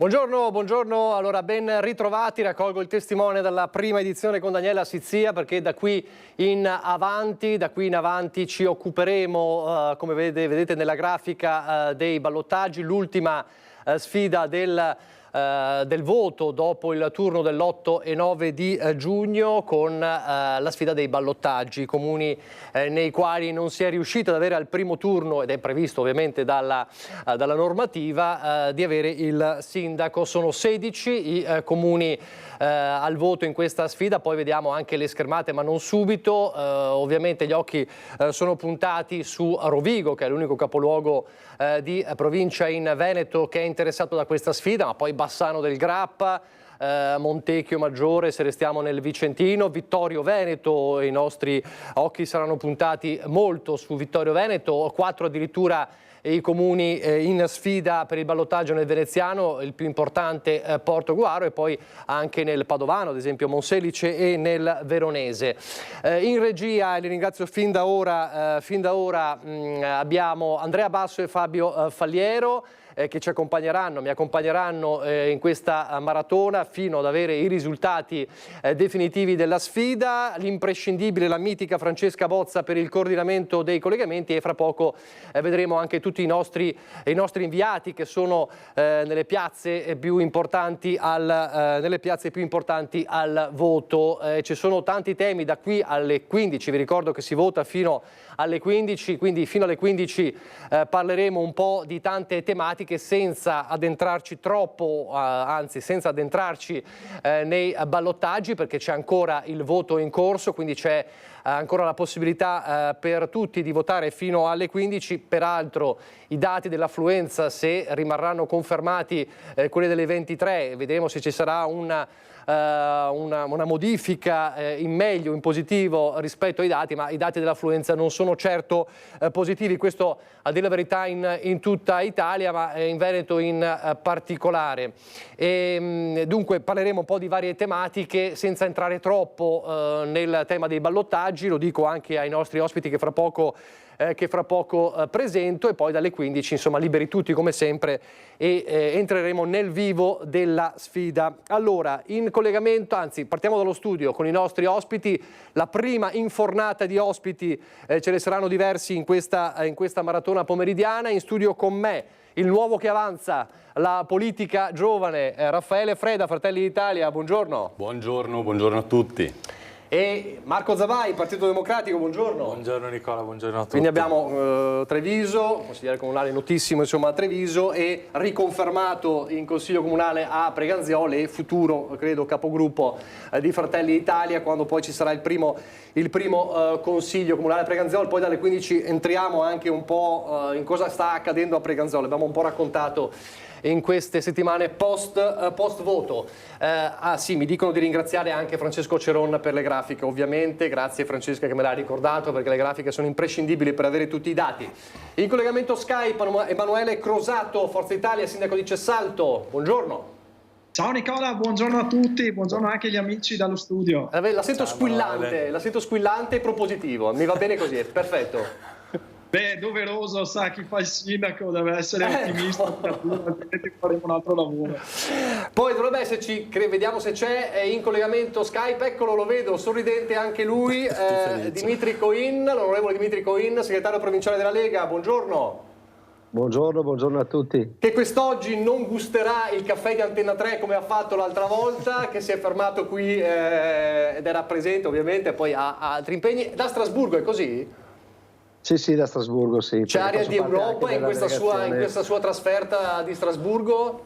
Buongiorno, buongiorno, allora ben ritrovati, raccolgo il testimone dalla prima edizione con Daniela Sizia perché da qui in avanti ci occuperemo, come vedete nella grafica, dei ballottaggi, l'ultima sfida del voto dopo il turno dell'8 e 9 di giugno con la sfida dei ballottaggi, comuni nei quali non si è riuscito ad avere al primo turno, ed è previsto ovviamente dalla normativa, di avere il sindaco. Sono 16 i comuni al voto in questa sfida, poi vediamo anche le schermate ma non subito. Ovviamente gli occhi sono puntati su Rovigo, che è l'unico capoluogo di provincia in Veneto che è interessato da questa sfida, ma poi Bassano del Grappa, Montecchio Maggiore, se restiamo nel Vicentino, Vittorio Veneto. I nostri occhi saranno puntati molto su Vittorio Veneto, 4 addirittura i comuni in sfida per il ballottaggio nel veneziano, il più importante Portogruaro, e poi anche nel padovano, ad esempio Monselice, e nel veronese. In regia, li ringrazio fin da ora, abbiamo Andrea Basso e Fabio Falliero, che mi accompagneranno in questa maratona fino ad avere i risultati definitivi della sfida. L'imprescindibile, la mitica Francesca Bozza per il coordinamento dei collegamenti, e fra poco vedremo anche tutti i nostri inviati che sono nelle piazze più importanti al voto. Ci sono tanti temi da qui alle 15, vi ricordo che si vota fino alle 15, quindi fino alle 15 parleremo un po' di tante tematiche senza addentrarci troppo, anzi senza addentrarci nei ballottaggi, perché c'è ancora il voto in corso, quindi c'è ancora la possibilità per tutti di votare fino alle 15. Peraltro i dati dell'affluenza, se rimarranno confermati quelli delle 23, vedremo se ci sarà una modifica in meglio, in positivo rispetto ai dati, ma i dati dell'affluenza non sono certo positivi, questo a dire la verità in tutta Italia, ma in Veneto in particolare. Dunque parleremo un po' di varie tematiche senza entrare troppo nel tema dei ballottaggi, lo dico anche ai nostri ospiti che fra poco presento, e poi dalle 15 insomma liberi tutti come sempre e entreremo nel vivo della sfida. Allora, in collegamento, anzi partiamo dallo studio con i nostri ospiti, la prima infornata di ospiti, ce ne saranno diversi in questa maratona pomeridiana. In studio con me il nuovo che avanza, la politica giovane, Raffaele Freda, Fratelli d'Italia, buongiorno. Buongiorno a tutti. E Marco Zavai, Partito Democratico, buongiorno. Buongiorno Nicola, buongiorno a tutti. Quindi abbiamo Treviso, consigliere comunale notissimo insomma a Treviso, e riconfermato in consiglio comunale a Preganziole, e futuro credo capogruppo di Fratelli d'Italia quando poi ci sarà il primo consiglio comunale a Preganziole. Poi dalle 15 entriamo anche un po' in cosa sta accadendo a Preganziole, abbiamo un po' raccontato in queste settimane post voto. Sì, mi dicono di ringraziare anche Francesco Ceron per le grafiche, ovviamente, grazie Francesca che me l'ha ricordato, perché le grafiche sono imprescindibili per avere tutti i dati. In collegamento Skype Emanuele Crosato, Forza Italia, sindaco di Cessalto, buongiorno. Ciao Nicola, buongiorno a tutti, buongiorno anche agli amici dallo studio. La sento Ciao, squillante, la sento squillante e propositivo, mi va bene così, perfetto. Beh, doveroso, sa, chi fa il sindaco deve essere ottimista, altrimenti faremo un altro lavoro. Poi dovrebbe esserci, vediamo se c'è, in collegamento Skype, eccolo, lo vedo, sorridente anche lui, Dimitri Coin, l'onorevole Dimitri Coin, segretario provinciale della Lega, buongiorno. Buongiorno a tutti. Che quest'oggi non gusterà il caffè di Antenna 3 come ha fatto l'altra volta, che si è fermato qui ed era presente ovviamente, poi ha altri impegni. Da Strasburgo è così? Sì, da Strasburgo, sì. C'è aria di Europa in questa sua trasferta di Strasburgo?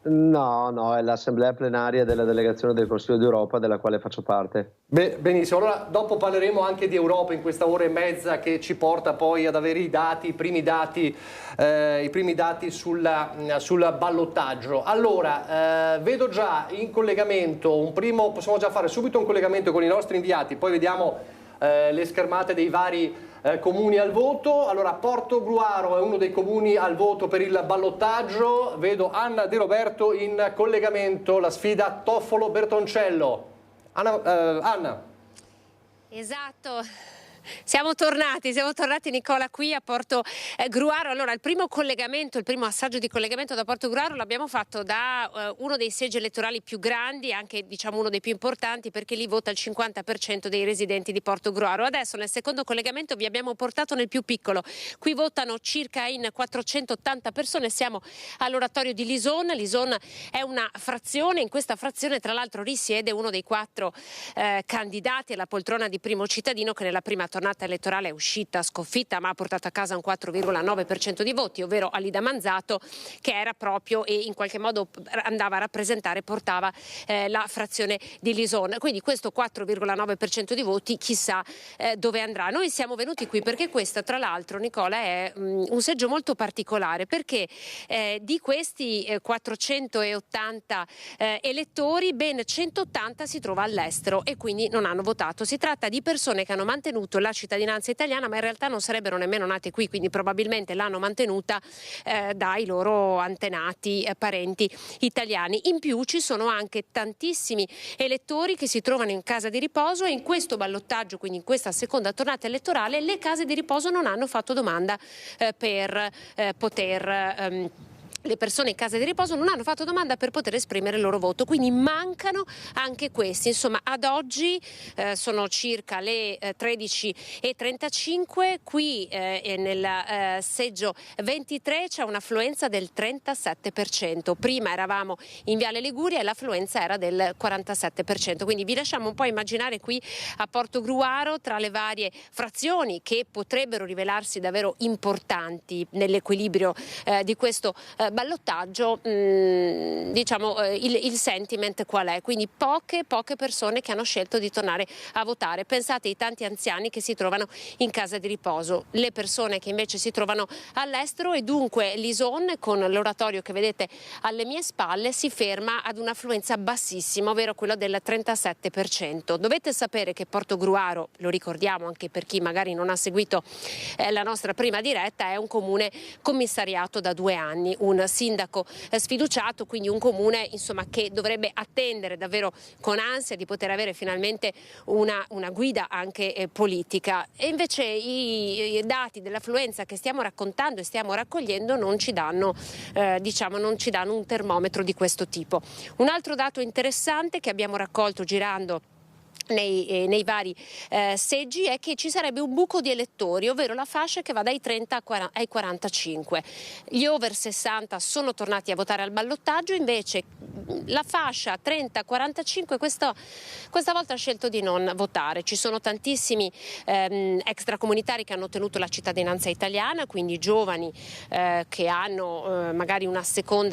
No, è l'assemblea plenaria della delegazione del Consiglio d'Europa della quale faccio parte. Benissimo, allora dopo parleremo anche di Europa in questa ora e mezza che ci porta poi ad avere i primi dati sul ballottaggio. Allora, vedo già in collegamento possiamo già fare subito un collegamento con i nostri inviati, poi vediamo le schermate dei vari comuni al voto. Allora, Portogruaro è uno dei comuni al voto per il ballottaggio. Vedo Anna De Roberto in collegamento, la sfida Toffolo-Bertoncello. Anna. Esatto. Siamo tornati Nicola qui a Porto Gruaro. Allora il primo assaggio di collegamento da Porto Gruaro l'abbiamo fatto da uno dei seggi elettorali più grandi, anche diciamo uno dei più importanti, perché lì vota il 50% dei residenti di Porto Gruaro. Adesso nel secondo collegamento vi abbiamo portato nel più piccolo, qui votano circa in 480 persone, siamo all'oratorio di Lison. Lison è una frazione, in questa frazione tra l'altro risiede uno dei 4 candidati alla poltrona di primo cittadino, che nella prima tornata elettorale è uscita sconfitta ma ha portato a casa un 4,9% di voti, ovvero Alida Manzato, che era proprio e in qualche modo andava a rappresentare, portava la frazione di Lison. Quindi questo 4,9% di voti chissà dove andrà. Noi siamo venuti qui perché questo tra l'altro, Nicola, è un seggio molto particolare, perché di questi 480 elettori ben 180 si trova all'estero e quindi non hanno votato. Si tratta di persone che hanno mantenuto la cittadinanza italiana ma in realtà non sarebbero nemmeno nate qui, quindi probabilmente l'hanno mantenuta dai loro antenati, parenti italiani. In più ci sono anche tantissimi elettori che si trovano in casa di riposo, e in questo ballottaggio, quindi in questa seconda tornata elettorale, le case di riposo non hanno fatto domanda per poter... Le persone in casa di riposo non hanno fatto domanda per poter esprimere il loro voto, quindi mancano anche questi. Insomma, ad oggi sono circa le 13:35, qui nel seggio 23 c'è un'affluenza del 37%, prima eravamo in Viale Liguria e l'affluenza era del 47%, quindi vi lasciamo un po' immaginare qui a Porto Gruaro, tra le varie frazioni che potrebbero rivelarsi davvero importanti nell'equilibrio di questo ballottaggio, diciamo il sentiment qual è? Quindi poche persone che hanno scelto di tornare a votare. Pensate ai tanti anziani che si trovano in casa di riposo, le persone che invece si trovano all'estero, e dunque Lison, con l'oratorio che vedete alle mie spalle, si ferma ad un'affluenza bassissima, ovvero quello del 37%. Dovete sapere che Porto Gruaro, lo ricordiamo anche per chi magari non ha seguito la nostra prima diretta, è un comune commissariato da 2 anni, un sindaco sfiduciato, quindi un comune insomma che dovrebbe attendere davvero con ansia di poter avere finalmente una guida anche politica, e invece i dati dell'affluenza che stiamo raccontando e stiamo raccogliendo non ci danno non ci danno un termometro di questo tipo. Un altro dato interessante che abbiamo raccolto girando nei vari seggi è che ci sarebbe un buco di elettori, ovvero la fascia che va dai 30 ai 45. Gli over 60 sono tornati a votare al ballottaggio, invece la fascia 30-45 questa volta ha scelto di non votare. Ci sono tantissimi extracomunitari che hanno ottenuto la cittadinanza italiana, quindi giovani che hanno magari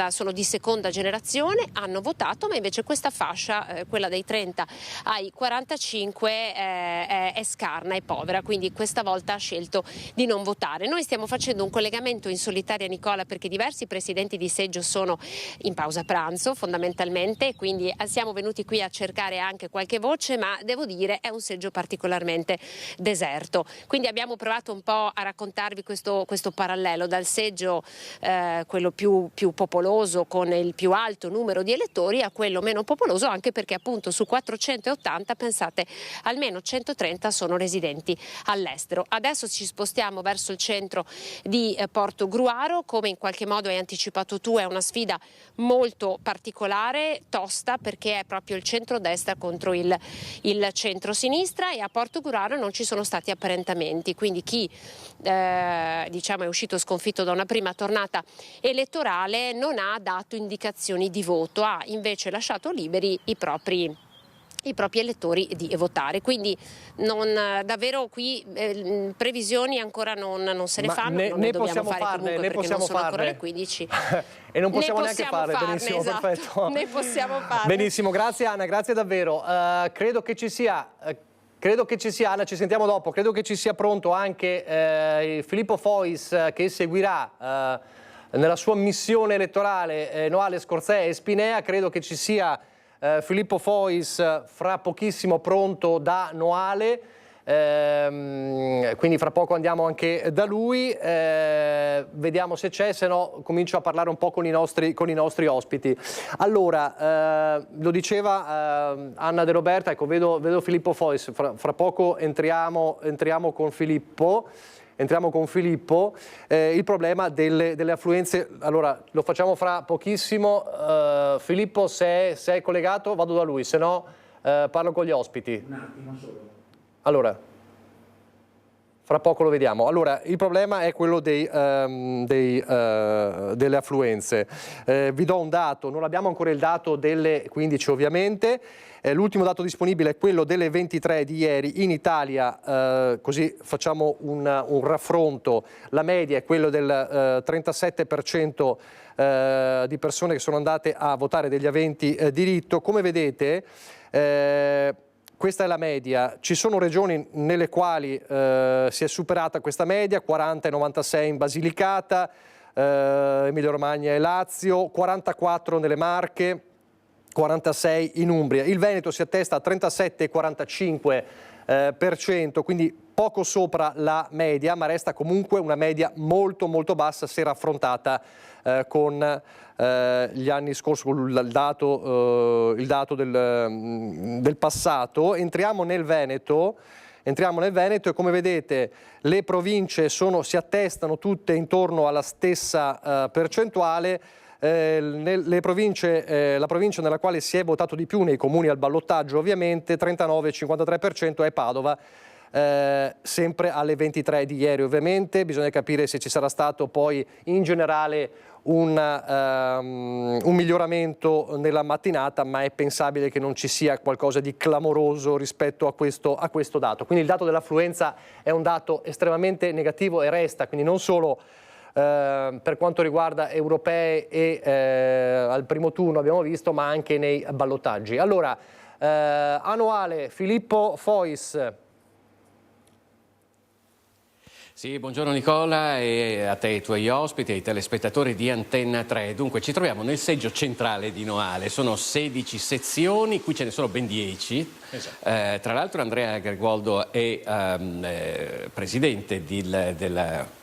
sono di seconda generazione, hanno votato, ma invece questa fascia, quella dai 30 ai 45, è scarna e povera, quindi questa volta ha scelto di non votare. Noi stiamo facendo un collegamento in solitaria, Nicola, perché diversi presidenti di seggio sono in pausa pranzo fondamentalmente, quindi siamo venuti qui a cercare anche qualche voce, ma devo dire è un seggio particolarmente deserto. Quindi abbiamo provato un po' a raccontarvi questo parallelo dal seggio quello più popoloso con il più alto numero di elettori a quello meno popoloso, anche perché appunto su 480 pensate almeno 130 sono residenti all'estero. Adesso ci spostiamo verso il centro di Porto Gruaro. Come in qualche modo hai anticipato tu, è una sfida molto particolare, tosta, perché è proprio il centrodestra contro il centrosinistra, e a Porto Gruaro non ci sono stati apparentamenti, quindi chi è uscito sconfitto da una prima tornata elettorale non ha dato indicazioni di voto, ha invece lasciato liberi i propri elettori di votare, quindi davvero qui previsioni ancora non se ne fanno, non ne dobbiamo fare comunque perché non sono ancora le 15 e non possiamo neanche farne, benissimo, esatto. perfetto. Ne possiamo farne. Benissimo, grazie Anna, grazie davvero. Credo che ci sia Anna, ci sentiamo dopo, credo che ci sia pronto anche Filippo Fois che seguirà nella sua missione elettorale Noale, Scorzè e Spinea. Credo che ci sia Filippo Fois fra pochissimo pronto da Noale. quindi fra poco andiamo anche da lui, vediamo se c'è, se no comincio a parlare un po' con i nostri ospiti. Allora, lo diceva Anna De Roberta, ecco, vedo Filippo Fois, fra poco entriamo con Filippo. Il problema delle affluenze, allora lo facciamo fra pochissimo. Filippo, se è collegato vado da lui, se no parlo con gli ospiti. Un attimo solo. Allora, fra poco lo vediamo. Allora, il problema è quello delle affluenze. Vi do un dato, non abbiamo ancora il dato delle 15 ovviamente. L'ultimo dato disponibile è quello delle 23 di ieri in Italia, così facciamo un raffronto. La media è quello del 37% di persone che sono andate a votare, degli aventi diritto. Come vedete, questa è la media. Ci sono regioni nelle quali si è superata questa media, 40 e 96 in Basilicata, Emilia Romagna e Lazio, 44 nelle Marche, 46 in Umbria. Il Veneto si attesta a 37,45%, quindi poco sopra la media, ma resta comunque una media molto molto bassa se raffrontata con gli anni scorsi, con il dato del passato. Entriamo nel Veneto e come vedete le province si attestano tutte intorno alla stessa percentuale. La provincia nella quale si è votato di più nei comuni al ballottaggio ovviamente, 39,53%, è Padova, sempre alle 23 di ieri ovviamente. Bisogna capire se ci sarà stato poi in generale un miglioramento nella mattinata, ma è pensabile che non ci sia qualcosa di clamoroso rispetto a questo dato. Quindi il dato dell'affluenza è un dato estremamente negativo e resta, quindi non solo per quanto riguarda europee e al primo turno abbiamo visto, ma anche nei ballottaggi. Allora, annuale, Filippo Fois. Sì, buongiorno Nicola, e a te e ai tuoi ospiti, ai telespettatori di Antenna 3. Dunque, ci troviamo nel seggio centrale di Noale, sono 16 sezioni, qui ce ne sono ben 10. Esatto. Tra l'altro Andrea Greguoldo è presidente della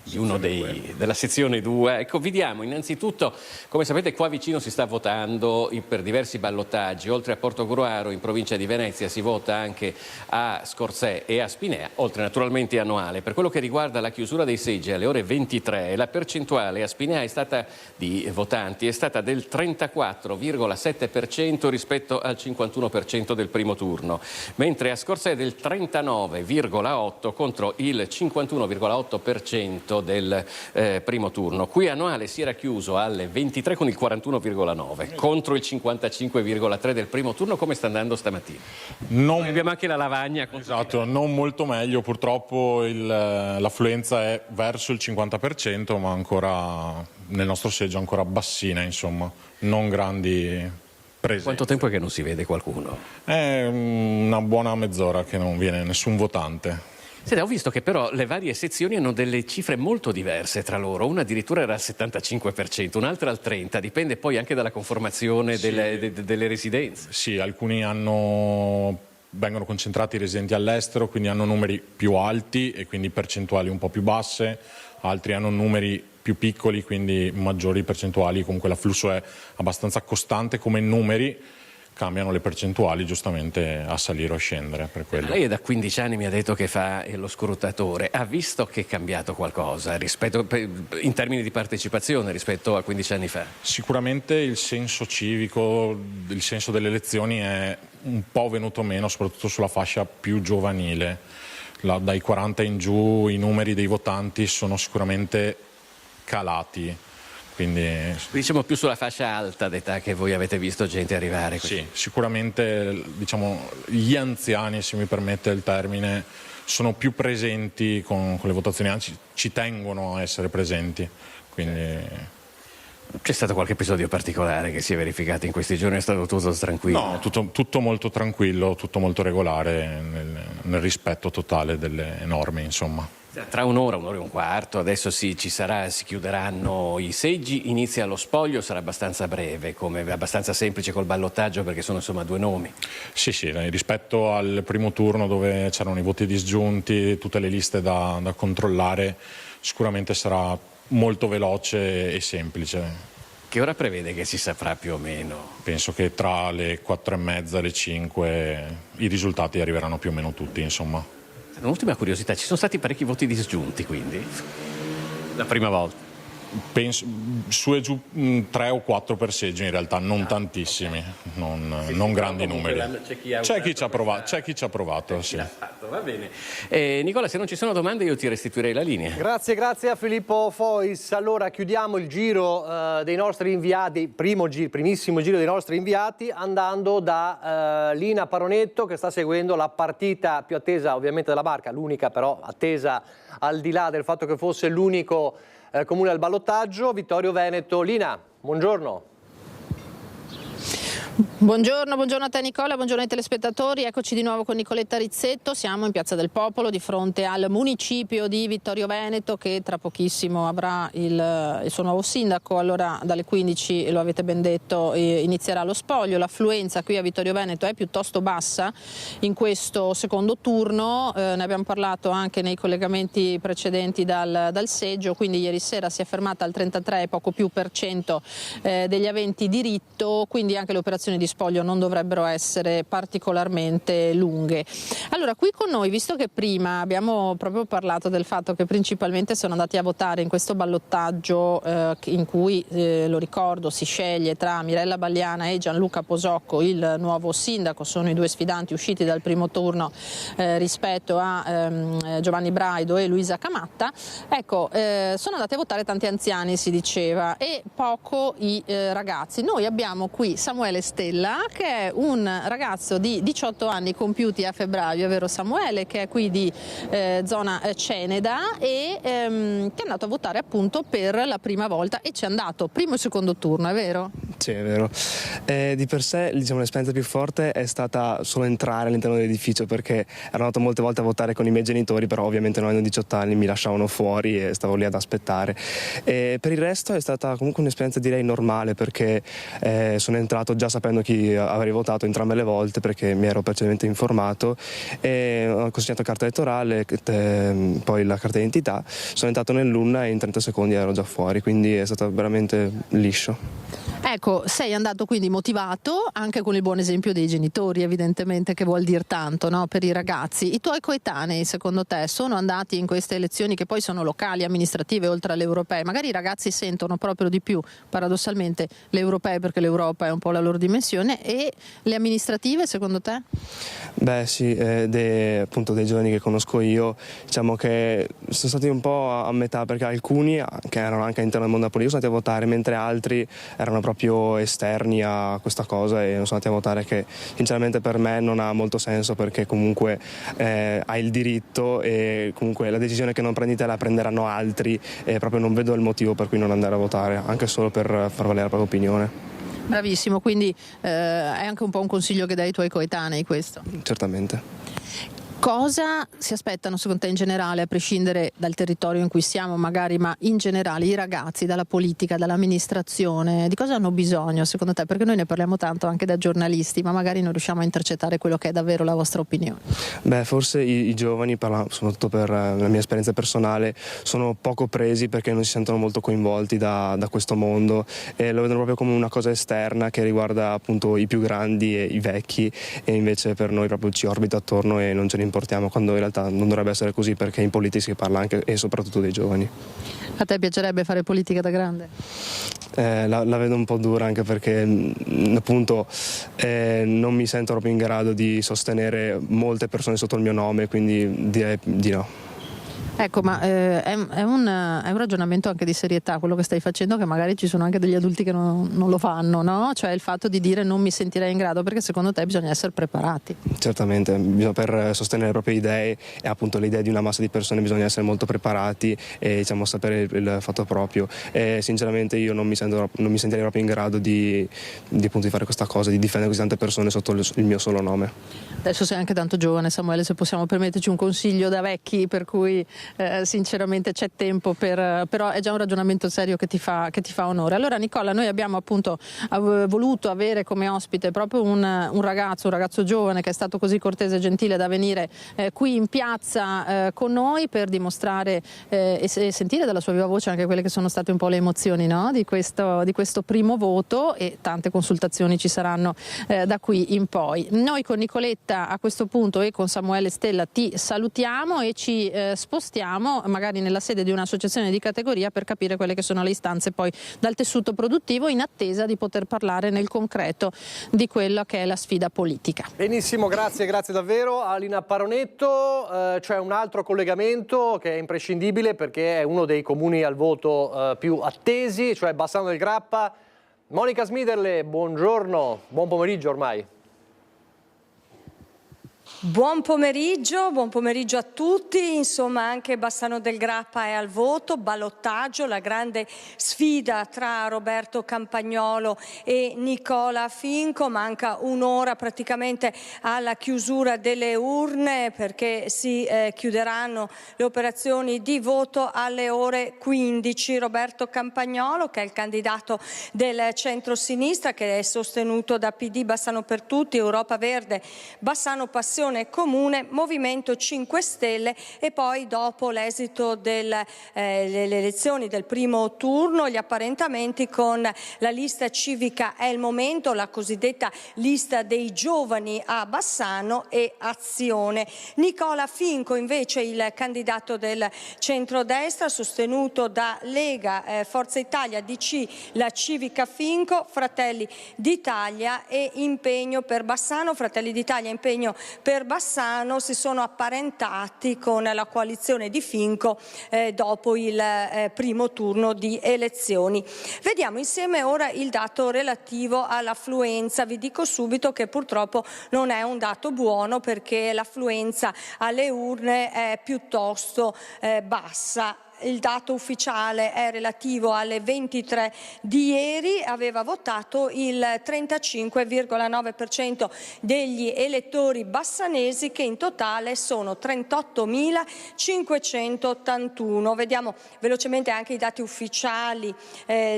sezione 2. Ecco, vediamo innanzitutto, come sapete qua vicino si sta votando per diversi ballottaggi. Oltre a Portogruaro in provincia di Venezia si vota anche a Scorzè e a Spinea, oltre naturalmente a Noale. Per quello che riguarda la chiusura dei seggi alle ore 23, la percentuale a Spinea di votanti è stata del 34,7% rispetto al 51% del primo turno, mentre a Scorzè del 39,8% contro il 51,8% del primo turno. Qui a Noale si era chiuso alle 23 con il 41,9% contro il 55,3% del primo turno. Come sta andando stamattina? Abbiamo anche la lavagna. Esatto, non molto meglio, purtroppo l'affluenza è verso il 50%, ma ancora nel nostro seggio ancora bassina, insomma, non grandi presenze. Quanto tempo è che non si vede qualcuno? È una buona mezz'ora che non viene nessun votante. Ho visto che però le varie sezioni hanno delle cifre molto diverse tra loro, una addirittura era al 75%, un'altra al 30%, dipende poi anche dalla conformazione delle residenze. Sì, alcuni vengono concentrati i residenti all'estero, quindi hanno numeri più alti e quindi percentuali un po' più basse, altri hanno numeri più piccoli, quindi maggiori percentuali. Comunque l'afflusso è abbastanza costante come numeri, cambiano le percentuali giustamente a salire o a scendere per quello. Lei è da 15 anni, mi ha detto che fa lo scrutatore, ha visto che è cambiato qualcosa in termini di partecipazione rispetto a 15 anni fa? Sicuramente il senso civico, il senso delle elezioni è un po' venuto meno, soprattutto sulla fascia più giovanile. Dai 40 in giù i numeri dei votanti sono sicuramente calati. Quindi diciamo più sulla fascia alta d'età che voi avete visto gente arrivare. Sì, sicuramente gli anziani, se mi permette il termine, sono più presenti con le votazioni, anzi ci tengono a essere presenti. Quindi c'è stato qualche episodio particolare che si è verificato in questi giorni? È stato tutto tranquillo? No, tutto molto tranquillo, tutto molto regolare, nel rispetto totale delle norme, insomma. Tra un'ora e un quarto, adesso si chiuderanno i seggi, inizia lo spoglio, sarà abbastanza breve, abbastanza semplice col ballottaggio perché sono insomma 2 nomi. Sì, rispetto al primo turno dove c'erano i voti disgiunti, tutte le liste da controllare, sicuramente sarà molto veloce e semplice. Che ora prevede che si saprà più o meno? Penso che tra le 4:30 e le 5 i risultati arriveranno più o meno tutti, insomma. Un'ultima curiosità, ci sono stati parecchi voti disgiunti quindi? La prima volta? Penso su e giù 3 o 4 per seggio in realtà, non tantissimi, non grandi numeri. C'è chi ci ha provato, sì. Va bene. Nicola, se non ci sono domande io ti restituirei la linea. Grazie a Filippo Fois. Allora chiudiamo il giro dei nostri inviati, primissimo giro dei nostri inviati, andando da Lina Paronetto, che sta seguendo la partita più attesa ovviamente della Barca, l'unica però attesa al di là del fatto che fosse l'unico comune al ballottaggio, Vittorio Veneto. Lina, buongiorno. Buongiorno a te Nicola, buongiorno ai telespettatori, eccoci di nuovo con Nicoletta Rizzetto, siamo in Piazza del Popolo di fronte al municipio di Vittorio Veneto che tra pochissimo avrà il suo nuovo sindaco. Allora dalle 15, lo avete ben detto, inizierà lo spoglio. L'affluenza qui a Vittorio Veneto è piuttosto bassa in questo secondo turno, ne abbiamo parlato anche nei collegamenti precedenti dal seggio, quindi ieri sera si è fermata al 33 poco più per cento degli aventi diritto, quindi anche le operazioni di spoglio non dovrebbero essere particolarmente lunghe. Allora qui con noi, visto che prima abbiamo proprio parlato del fatto che principalmente sono andati a votare in questo ballottaggio in cui, lo ricordo, si sceglie tra Mirella Balliana e Gianluca Posocco il nuovo sindaco, sono i 2 sfidanti usciti dal primo turno rispetto a Giovanni Braido e Luisa Camatta, ecco, sono andati a votare tanti anziani, si diceva, e poco i ragazzi. Noi abbiamo qui Samuele Stella, che è un ragazzo di 18 anni compiuti a febbraio, è vero Samuele, che è qui di zona Ceneda e che è andato a votare appunto per la prima volta e ci è andato primo e secondo turno, è vero? Sì, è vero. Di per sé, diciamo, l'esperienza più forte è stata solo entrare all'interno dell'edificio, perché ero andato molte volte a votare con i miei genitori, però ovviamente non avendo 18 anni mi lasciavano fuori e stavo lì ad aspettare. E per il resto è stata comunque un'esperienza direi normale, perché sono entrato già sapendo chi avrei votato entrambe le volte, perché mi ero precedentemente informato, e ho consegnato carta elettorale, poi la carta d'identità, sono entrato nell'urna e in 30 secondi ero già fuori, quindi è stato veramente liscio. Ecco, sei andato quindi motivato, anche con il buon esempio dei genitori, evidentemente, che vuol dire tanto, no, per i ragazzi. I tuoi coetanei, secondo te, sono andati in queste elezioni che poi sono locali, amministrative, oltre alle europee? Magari i ragazzi sentono proprio di più, paradossalmente, le europee, perché l'Europa è un po' la loro dimensione, e le amministrative, secondo te? Beh sì, appunto dei giovani che conosco io, diciamo che sono stati un po' a metà, perché alcuni che erano anche all'interno del mondo politico sono andati a votare, mentre altri erano proprio esterni a questa cosa e non sono andati a votare, che sinceramente per me non ha molto senso, perché comunque hai il diritto e comunque la decisione che non prendi te la prenderanno altri, e proprio non vedo il motivo per cui non andare a votare, anche solo per far valere la propria opinione. Bravissimo, quindi è anche un po' un consiglio che dai ai tuoi coetanei questo? Certamente. Cosa si aspettano secondo te in generale, a prescindere dal territorio in cui siamo magari, ma in generale i ragazzi dalla politica, dall'amministrazione, di cosa hanno bisogno secondo te? Perché noi ne parliamo tanto anche da giornalisti, ma magari non riusciamo a intercettare quello che è davvero la vostra opinione. Beh, forse i giovani, soprattutto per la mia esperienza personale, sono poco presi perché non si sentono molto coinvolti da questo mondo e lo vedono proprio come una cosa esterna che riguarda appunto i più grandi e i vecchi, e invece per noi proprio ci orbita attorno e non ce ne importiamo, quando in realtà non dovrebbe essere così, perché in politica si parla anche e soprattutto dei giovani. A te piacerebbe fare politica da grande? La vedo un po' dura, anche perché appunto non mi sento proprio in grado di sostenere molte persone sotto il mio nome, quindi direi di no. Ecco, ma è un ragionamento anche di serietà quello che stai facendo, che magari ci sono anche degli adulti che non lo fanno, no? Cioè il fatto di dire non mi sentirei in grado, perché secondo te bisogna essere preparati. Certamente, per sostenere le proprie idee e appunto le idee di una massa di persone bisogna essere molto preparati e diciamo sapere il fatto proprio. E sinceramente io non mi sentirei proprio in grado di fare questa cosa, di difendere così tante persone sotto il mio solo nome. Adesso sei anche tanto giovane, Samuele, se possiamo permetterci un consiglio da vecchi, per cui sinceramente c'è tempo però è già un ragionamento serio che ti fa onore. Allora Nicola, noi abbiamo appunto voluto avere come ospite proprio un ragazzo giovane che è stato così cortese e gentile da venire qui in piazza con noi per dimostrare e sentire dalla sua viva voce anche quelle che sono state un po' le emozioni, no? di questo primo voto, e tante consultazioni ci saranno da qui in poi. Noi con Nicoletta a questo punto e con Samuele Stella ti salutiamo e ci spostiamo magari nella sede di un'associazione di categoria per capire quelle che sono le istanze poi dal tessuto produttivo, in attesa di poter parlare nel concreto di quella che è la sfida politica. Benissimo, grazie davvero a Lina Paronetto. C'è un altro collegamento che è imprescindibile perché è uno dei comuni al voto più attesi, cioè Bassano del Grappa. Monica Smiderle, buongiorno, buon pomeriggio ormai. Buon pomeriggio a tutti. Insomma, anche Bassano del Grappa è al voto, ballottaggio, la grande sfida tra Roberto Campagnolo e Nicola Finco. Manca un'ora praticamente alla chiusura delle urne, perché si chiuderanno le operazioni di voto alle ore 15. Roberto Campagnolo, che è il candidato del centro-sinistra, che è sostenuto da PD, Bassano per Tutti, Europa Verde, Bassano Passione Comune, Movimento 5 Stelle, e poi dopo l'esito delle elezioni del primo turno, gli apparentamenti con la lista civica È il Momento, la cosiddetta lista dei giovani a Bassano, e Azione. Nicola Finco invece, il candidato del centrodestra, sostenuto da Lega, Forza Italia, DC, la Civica Finco, Fratelli d'Italia e Impegno per Bassano. Fratelli d'Italia e Impegno per Bassano si sono apparentati con la coalizione di Finco dopo il primo turno di elezioni. Vediamo insieme ora il dato relativo all'affluenza. Vi dico subito che purtroppo non è un dato buono, perché l'affluenza alle urne è piuttosto bassa. Il dato ufficiale è relativo alle 23 di ieri, aveva votato il 35,9% degli elettori bassanesi, che in totale sono 38.581. Vediamo velocemente anche i dati ufficiali,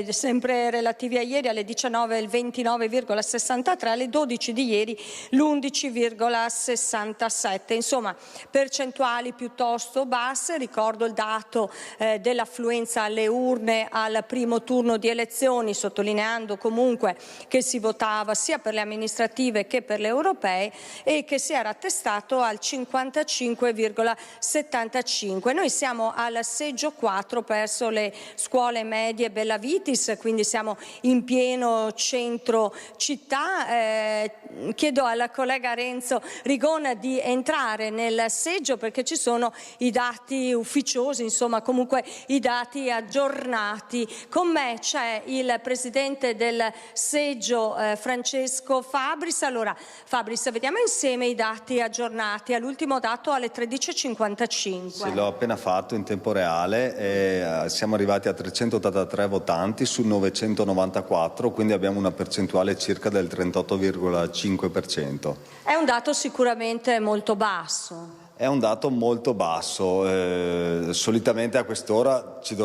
sempre relativi a ieri. Alle 19 il 29,63, alle 12 di ieri l'11,67. Insomma, percentuali piuttosto basse. Ricordo il dato dell'affluenza alle urne al primo turno di elezioni, sottolineando comunque che si votava sia per le amministrative che per le europee, e che si era attestato al 55,75. Noi siamo al seggio 4 presso le scuole medie Bellavitis, quindi siamo in pieno centro città. Chiedo al collega Renzo Rigon di entrare nel seggio, perché ci sono i dati ufficiosi, insomma comunque i dati aggiornati. Con me c'è il presidente del seggio Francesco Fabris. Allora Fabris, vediamo insieme i dati aggiornati all'ultimo dato alle 13:55. Sì, l'ho appena fatto in tempo reale e siamo arrivati a 383 votanti su 994, quindi abbiamo una percentuale circa del 38,5%. È un dato sicuramente molto basso. È un dato molto basso, solitamente a quest'ora ci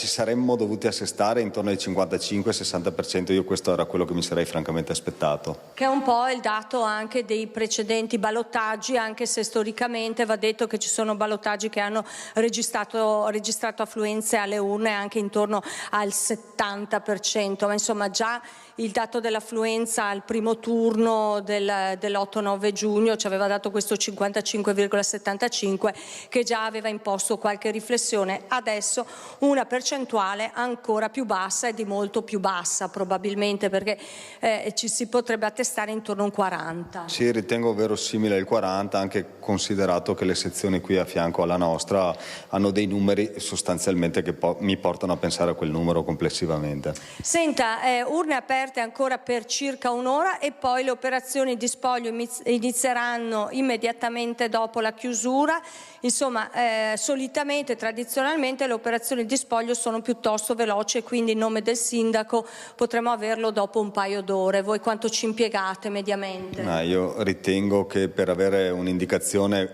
saremmo dovuti assestare intorno ai 55-60%, io questo era quello che mi sarei francamente aspettato. Che è un po' il dato anche dei precedenti ballottaggi, anche se storicamente va detto che ci sono ballottaggi che hanno registrato affluenze alle urne anche intorno al 70%, ma insomma già il dato dell'affluenza al primo turno dell'8-9 giugno ci aveva dato questo 55,75 che già aveva imposto qualche riflessione. Adesso una percentuale ancora più bassa, e di molto più bassa probabilmente, perché ci si potrebbe attestare intorno a un 40. Sì, ritengo verosimile il 40, anche considerato che le sezioni qui a fianco alla nostra hanno dei numeri sostanzialmente che mi portano a pensare a quel numero complessivamente. Senta, urne aperte aperte ancora per circa un'ora e poi le operazioni di spoglio inizieranno immediatamente dopo la chiusura. Insomma, solitamente, tradizionalmente, le operazioni di spoglio sono piuttosto veloci e quindi in nome del sindaco potremo averlo dopo un paio d'ore. Voi quanto ci impiegate mediamente? Io ritengo che per avere un'indicazione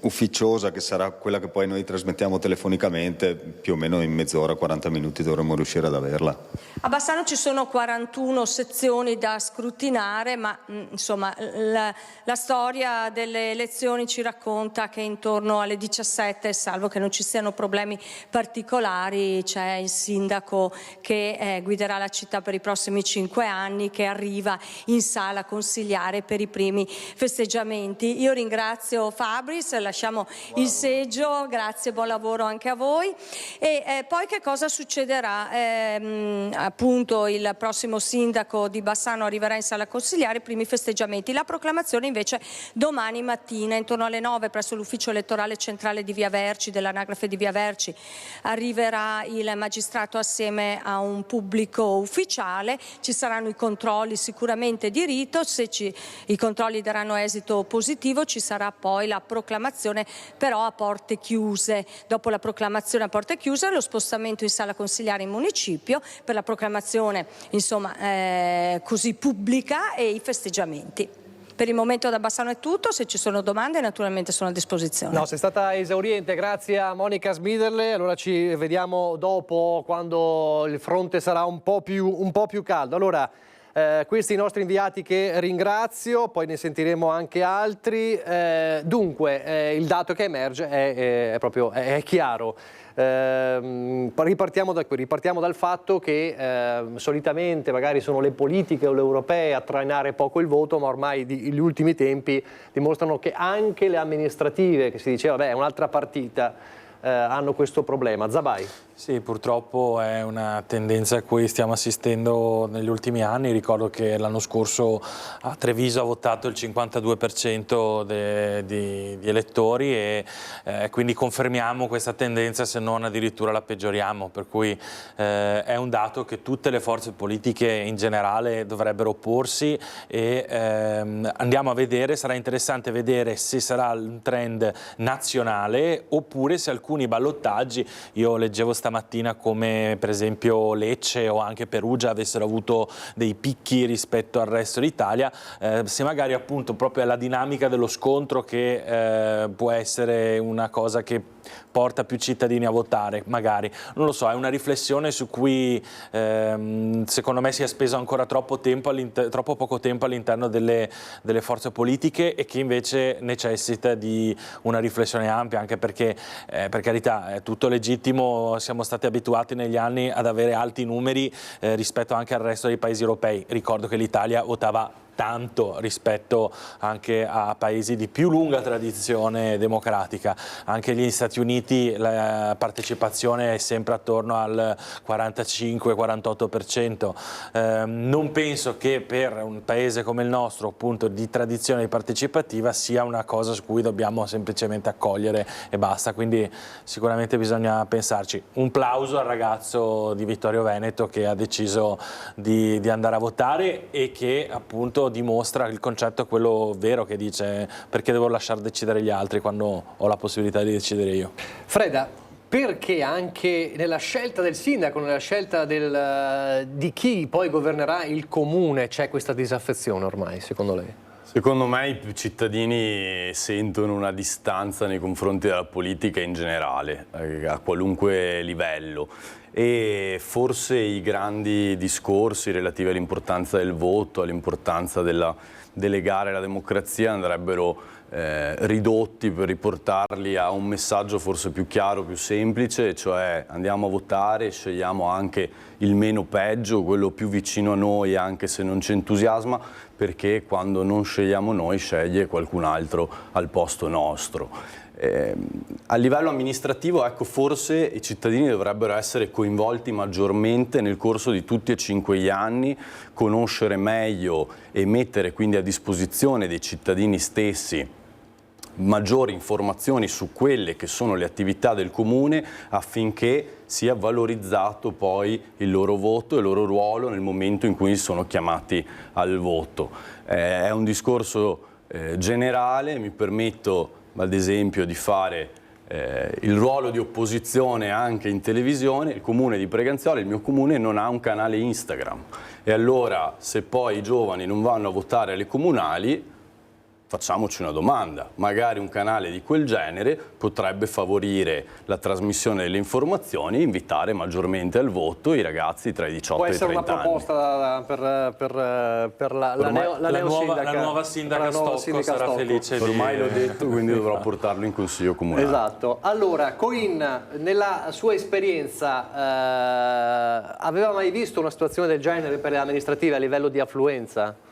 ufficiosa, che sarà quella che poi noi trasmettiamo telefonicamente, più o meno in mezz'ora, 40 minuti dovremmo riuscire ad averla. A Bassano ci sono 41 sezioni da scrutinare, ma insomma la storia delle elezioni ci racconta che intorno alle 17, salvo che non ci siano problemi particolari, c'è il sindaco che guiderà la città per i prossimi 5 anni, che arriva in sala consigliare per i primi festeggiamenti. Io ringrazio Fabris, lasciamo il seggio, grazie, buon lavoro anche a voi. E poi che cosa succederà? Appunto il prossimo sindaco di Bassano arriverà in sala consigliare, i primi festeggiamenti. La proclamazione invece domani mattina intorno alle 9 presso l'ufficio elettorale centrale di Via Verci, dell'anagrafe di Via Verci, arriverà il magistrato assieme a un pubblico ufficiale. Ci saranno i controlli sicuramente di rito, se i controlli daranno esito positivo ci sarà poi la proclamazione, però a porte chiuse. Dopo la proclamazione a porte chiuse lo spostamento in sala consigliare in municipio per la proclamazione, insomma, così pubblica, e i festeggiamenti. Per il momento da Bassano è tutto, se ci sono domande naturalmente sono a disposizione. No, sei stata esauriente, grazie a Monica Smiderle. Allora ci vediamo dopo, quando il fronte sarà un po' più caldo. Allora, questi i nostri inviati che ringrazio, poi ne sentiremo anche altri. Dunque, il dato che emerge è chiaro. Ripartiamo da qui, ripartiamo dal fatto che solitamente magari sono le politiche o le europee a trainare poco il voto, ma ormai gli ultimi tempi dimostrano che anche le amministrative, che si diceva beh è un'altra partita, hanno questo problema. Zabai. Sì, purtroppo è una tendenza a cui stiamo assistendo negli ultimi anni. Ricordo che l'anno scorso a Treviso ha votato il 52% di elettori e quindi confermiamo questa tendenza, se non addirittura la peggioriamo, per cui è un dato che tutte le forze politiche in generale dovrebbero opporsi e andiamo a vedere, sarà interessante vedere se sarà un trend nazionale oppure se alcuni ballottaggi, io leggevo stamattina come per esempio Lecce o anche Perugia avessero avuto dei picchi rispetto al resto d'Italia, se magari appunto proprio è la dinamica dello scontro che può essere una cosa che porta più cittadini a votare, magari, non lo so, è una riflessione su cui secondo me si è speso ancora troppo poco tempo all'interno delle forze politiche e che invece necessita di una riflessione ampia, anche perché per carità è tutto legittimo, siamo stati abituati negli anni ad avere alti numeri rispetto anche al resto dei paesi europei. Ricordo che l'Italia votava tanto rispetto anche a paesi di più lunga tradizione democratica. Anche negli Stati Uniti la partecipazione è sempre attorno al 45-48%. Non penso che per un paese come il nostro, appunto di tradizione partecipativa, sia una cosa su cui dobbiamo semplicemente accogliere e basta, quindi sicuramente bisogna pensarci. Un plauso al ragazzo di Vittorio Veneto che ha deciso di andare a votare e che appunto dimostra il concetto, quello vero, che dice perché devo lasciare decidere gli altri quando ho la possibilità di decidere io. Freda, perché anche nella scelta del sindaco, nella scelta di chi poi governerà il comune c'è questa disaffezione ormai, secondo lei? Secondo me i cittadini sentono una distanza nei confronti della politica in generale, a qualunque livello. E forse i grandi discorsi relativi all'importanza del voto, all'importanza della delegare la democrazia andrebbero ridotti per riportarli a un messaggio forse più chiaro, più semplice, cioè andiamo a votare, scegliamo anche il meno peggio, quello più vicino a noi anche se non ci entusiasma, perché quando non scegliamo noi sceglie qualcun altro al posto nostro. A livello amministrativo, ecco, forse i cittadini dovrebbero essere coinvolti maggiormente nel corso di tutti e 5 gli anni, conoscere meglio e mettere quindi a disposizione dei cittadini stessi maggiori informazioni su quelle che sono le attività del comune affinché sia valorizzato poi il loro voto e il loro ruolo nel momento in cui sono chiamati al voto. È un discorso generale, mi permetto ad esempio di fare il ruolo di opposizione anche in televisione. Il comune di Preganziola, il mio comune, non ha un canale Instagram, e allora se poi i giovani non vanno a votare alle comunali, facciamoci una domanda: magari un canale di quel genere potrebbe favorire la trasmissione delle informazioni e invitare maggiormente al voto i ragazzi tra i 18 e i 30 anni. Può essere una proposta per la nuova sindaca Stocco sarà felice di... Ormai l'ho detto, quindi dovrò portarlo in consiglio comunale. Esatto. Allora, Coin, nella sua esperienza aveva mai visto una situazione del genere per le amministrative a livello di affluenza?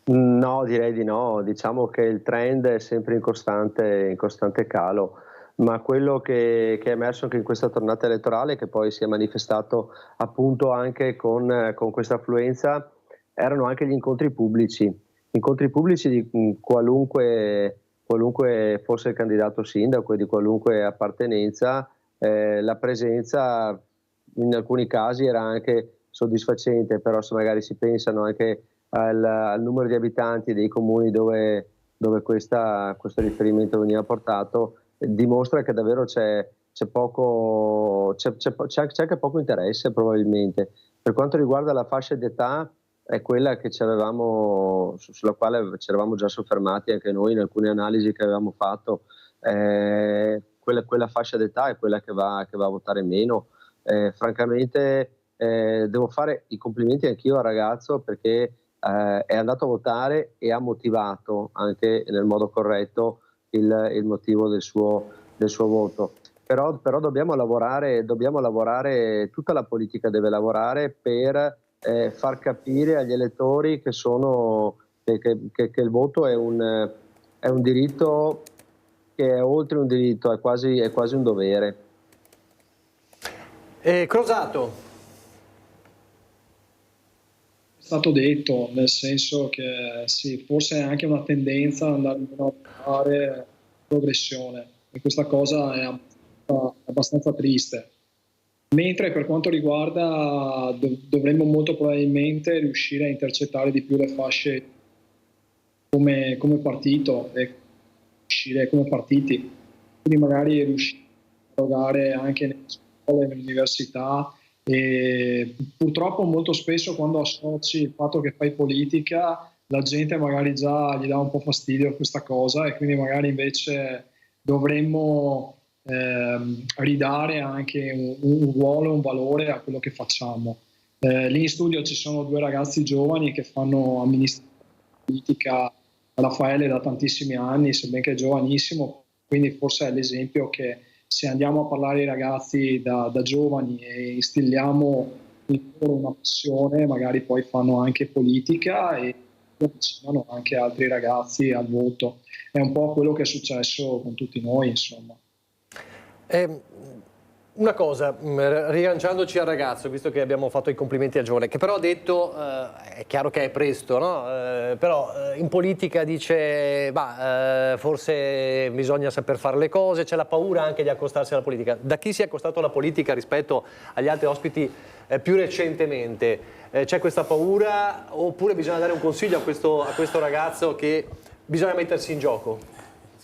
No, direi di no. Diciamo che il trend è sempre in costante calo, ma quello che è emerso anche in questa tornata elettorale, che poi si è manifestato appunto anche con questa affluenza, erano anche gli incontri pubblici di qualunque fosse il candidato sindaco e di qualunque appartenenza. La presenza in alcuni casi era anche soddisfacente, però se magari si pensano anche al numero di abitanti dei comuni dove questo riferimento veniva portato, dimostra che davvero c'è anche poco interesse probabilmente. Per quanto riguarda la fascia d'età, è quella che sulla quale ci eravamo già soffermati anche noi in alcune analisi che avevamo fatto. Quella fascia d'età è quella che va a votare meno. Francamente devo fare i complimenti anch'io al ragazzo, perché è andato a votare e ha motivato anche nel modo corretto il motivo del suo voto. Però dobbiamo lavorare, tutta la politica deve lavorare per far capire agli elettori che il voto è un diritto che è oltre un diritto, è quasi un dovere. Crosato. È stato detto, nel senso che sì, forse è anche una tendenza ad andare a fare progressione, e questa cosa è abbastanza triste. Mentre per quanto riguarda, dovremmo molto probabilmente riuscire a intercettare di più le fasce come partito e uscire come partiti, quindi magari riuscire a erogare anche nelle scuole, nelle università. E purtroppo molto spesso quando associ il fatto che fai politica, la gente magari già gli dà un po' fastidio questa cosa, e quindi magari invece dovremmo ridare anche un ruolo, un valore a quello che facciamo. Lì in studio ci sono 2 ragazzi giovani che fanno amministrazione politica a Raffaele da tantissimi anni, sebbene giovanissimo, quindi forse è l'esempio che se andiamo a parlare ai ragazzi da giovani e instilliamo in loro una passione, magari poi fanno anche politica e avvicinano anche altri ragazzi al voto. È un po' quello che è successo con tutti noi, insomma. Una cosa, rilanciandoci al ragazzo, visto che abbiamo fatto i complimenti a Giovane, che però ha detto, è chiaro che è presto, no? Però in politica dice, forse bisogna saper fare le cose, c'è la paura anche di accostarsi alla politica. Da chi si è accostato alla politica rispetto agli altri ospiti più recentemente, c'è questa paura, oppure bisogna dare un consiglio a questo ragazzo che bisogna mettersi in gioco?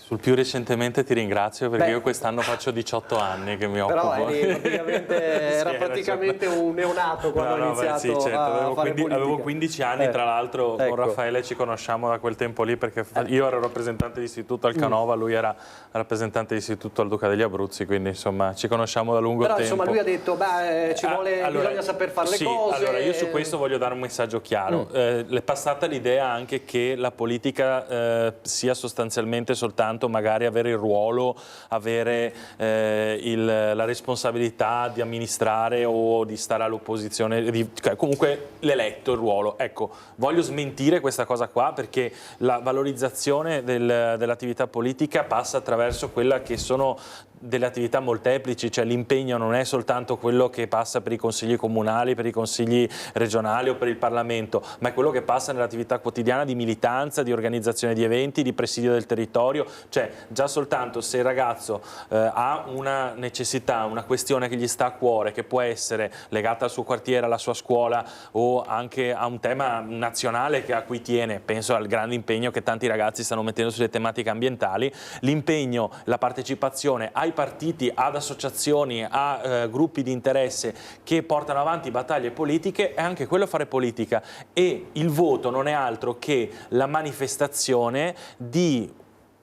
Sul più recentemente ti ringrazio, perché io quest'anno faccio 18 anni che mi occupo. Però era praticamente un neonato quando ho iniziato a fare politica. Avevo 15 anni, tra l'altro, con Raffaele ci conosciamo da quel tempo lì, perché io ero rappresentante di istituto al Canova, lui era rappresentante di istituto al Duca degli Abruzzi, quindi insomma ci conosciamo da lungo tempo. Però insomma lui ha detto, bisogna saper fare le cose. Allora io su questo voglio dare un messaggio chiaro. Le è passata l'idea anche che la politica sia sostanzialmente soltanto soltanto magari avere il ruolo, avere la responsabilità di amministrare o di stare all'opposizione, comunque l'eletto, il ruolo. Ecco, voglio smentire questa cosa qua, perché la valorizzazione dell'attività politica passa attraverso quella che sono delle attività molteplici, cioè l'impegno non è soltanto quello che passa per i consigli comunali, per i consigli regionali o per il Parlamento, ma è quello che passa nell'attività quotidiana di militanza, di organizzazione di eventi, di presidio del territorio. Cioè già soltanto se il ragazzo ha una necessità, una questione che gli sta a cuore, che può essere legata al suo quartiere, alla sua scuola o anche a un tema nazionale a cui tiene, penso al grande impegno che tanti ragazzi stanno mettendo sulle tematiche ambientali, l'impegno, la partecipazione ai partiti, ad associazioni, a gruppi di interesse che portano avanti battaglie politiche, è anche quello fare politica, e il voto non è altro che la manifestazione di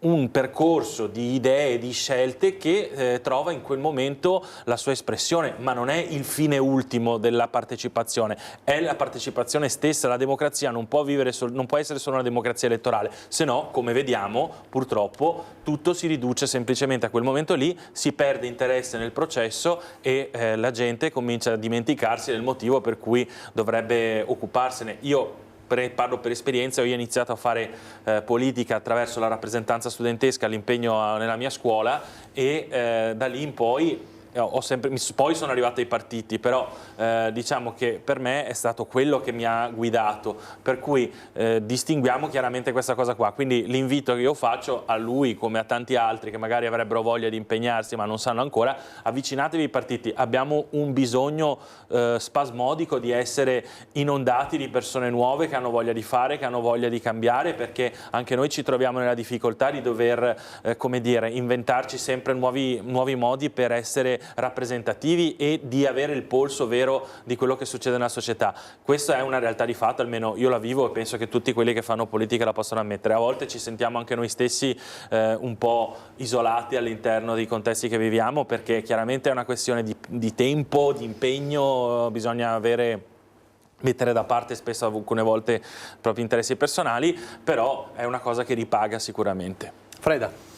un percorso di idee, di scelte che trova in quel momento la sua espressione, ma non è il fine ultimo della partecipazione, è la partecipazione stessa. La democrazia non può essere solo una democrazia elettorale, se no, come vediamo, purtroppo tutto si riduce semplicemente a quel momento lì, si perde interesse nel processo e la gente comincia a dimenticarsi del motivo per cui dovrebbe occuparsene. Io parlo per esperienza, io ho iniziato a fare politica attraverso la rappresentanza studentesca, l'impegno nella mia scuola, e da lì in poi poi sono arrivato ai partiti, però diciamo che per me è stato quello che mi ha guidato, per cui distinguiamo chiaramente questa cosa qua. Quindi l'invito che io faccio a lui, come a tanti altri che magari avrebbero voglia di impegnarsi ma non sanno ancora, avvicinatevi ai partiti. Abbiamo un bisogno spasmodico di essere inondati di persone nuove che hanno voglia di fare, che hanno voglia di cambiare, perché anche noi ci troviamo nella difficoltà di dover come dire, inventarci sempre nuovi modi per essere rappresentativi e di avere il polso vero di quello che succede nella società. Questa è una realtà di fatto, almeno io la vivo e penso che tutti quelli che fanno politica la possano ammettere. A volte ci sentiamo anche noi stessi un po' isolati all'interno dei contesti che viviamo, perché chiaramente è una questione di tempo, di impegno, bisogna mettere da parte spesso, alcune volte, i propri interessi personali, però è una cosa che ripaga sicuramente. Freda.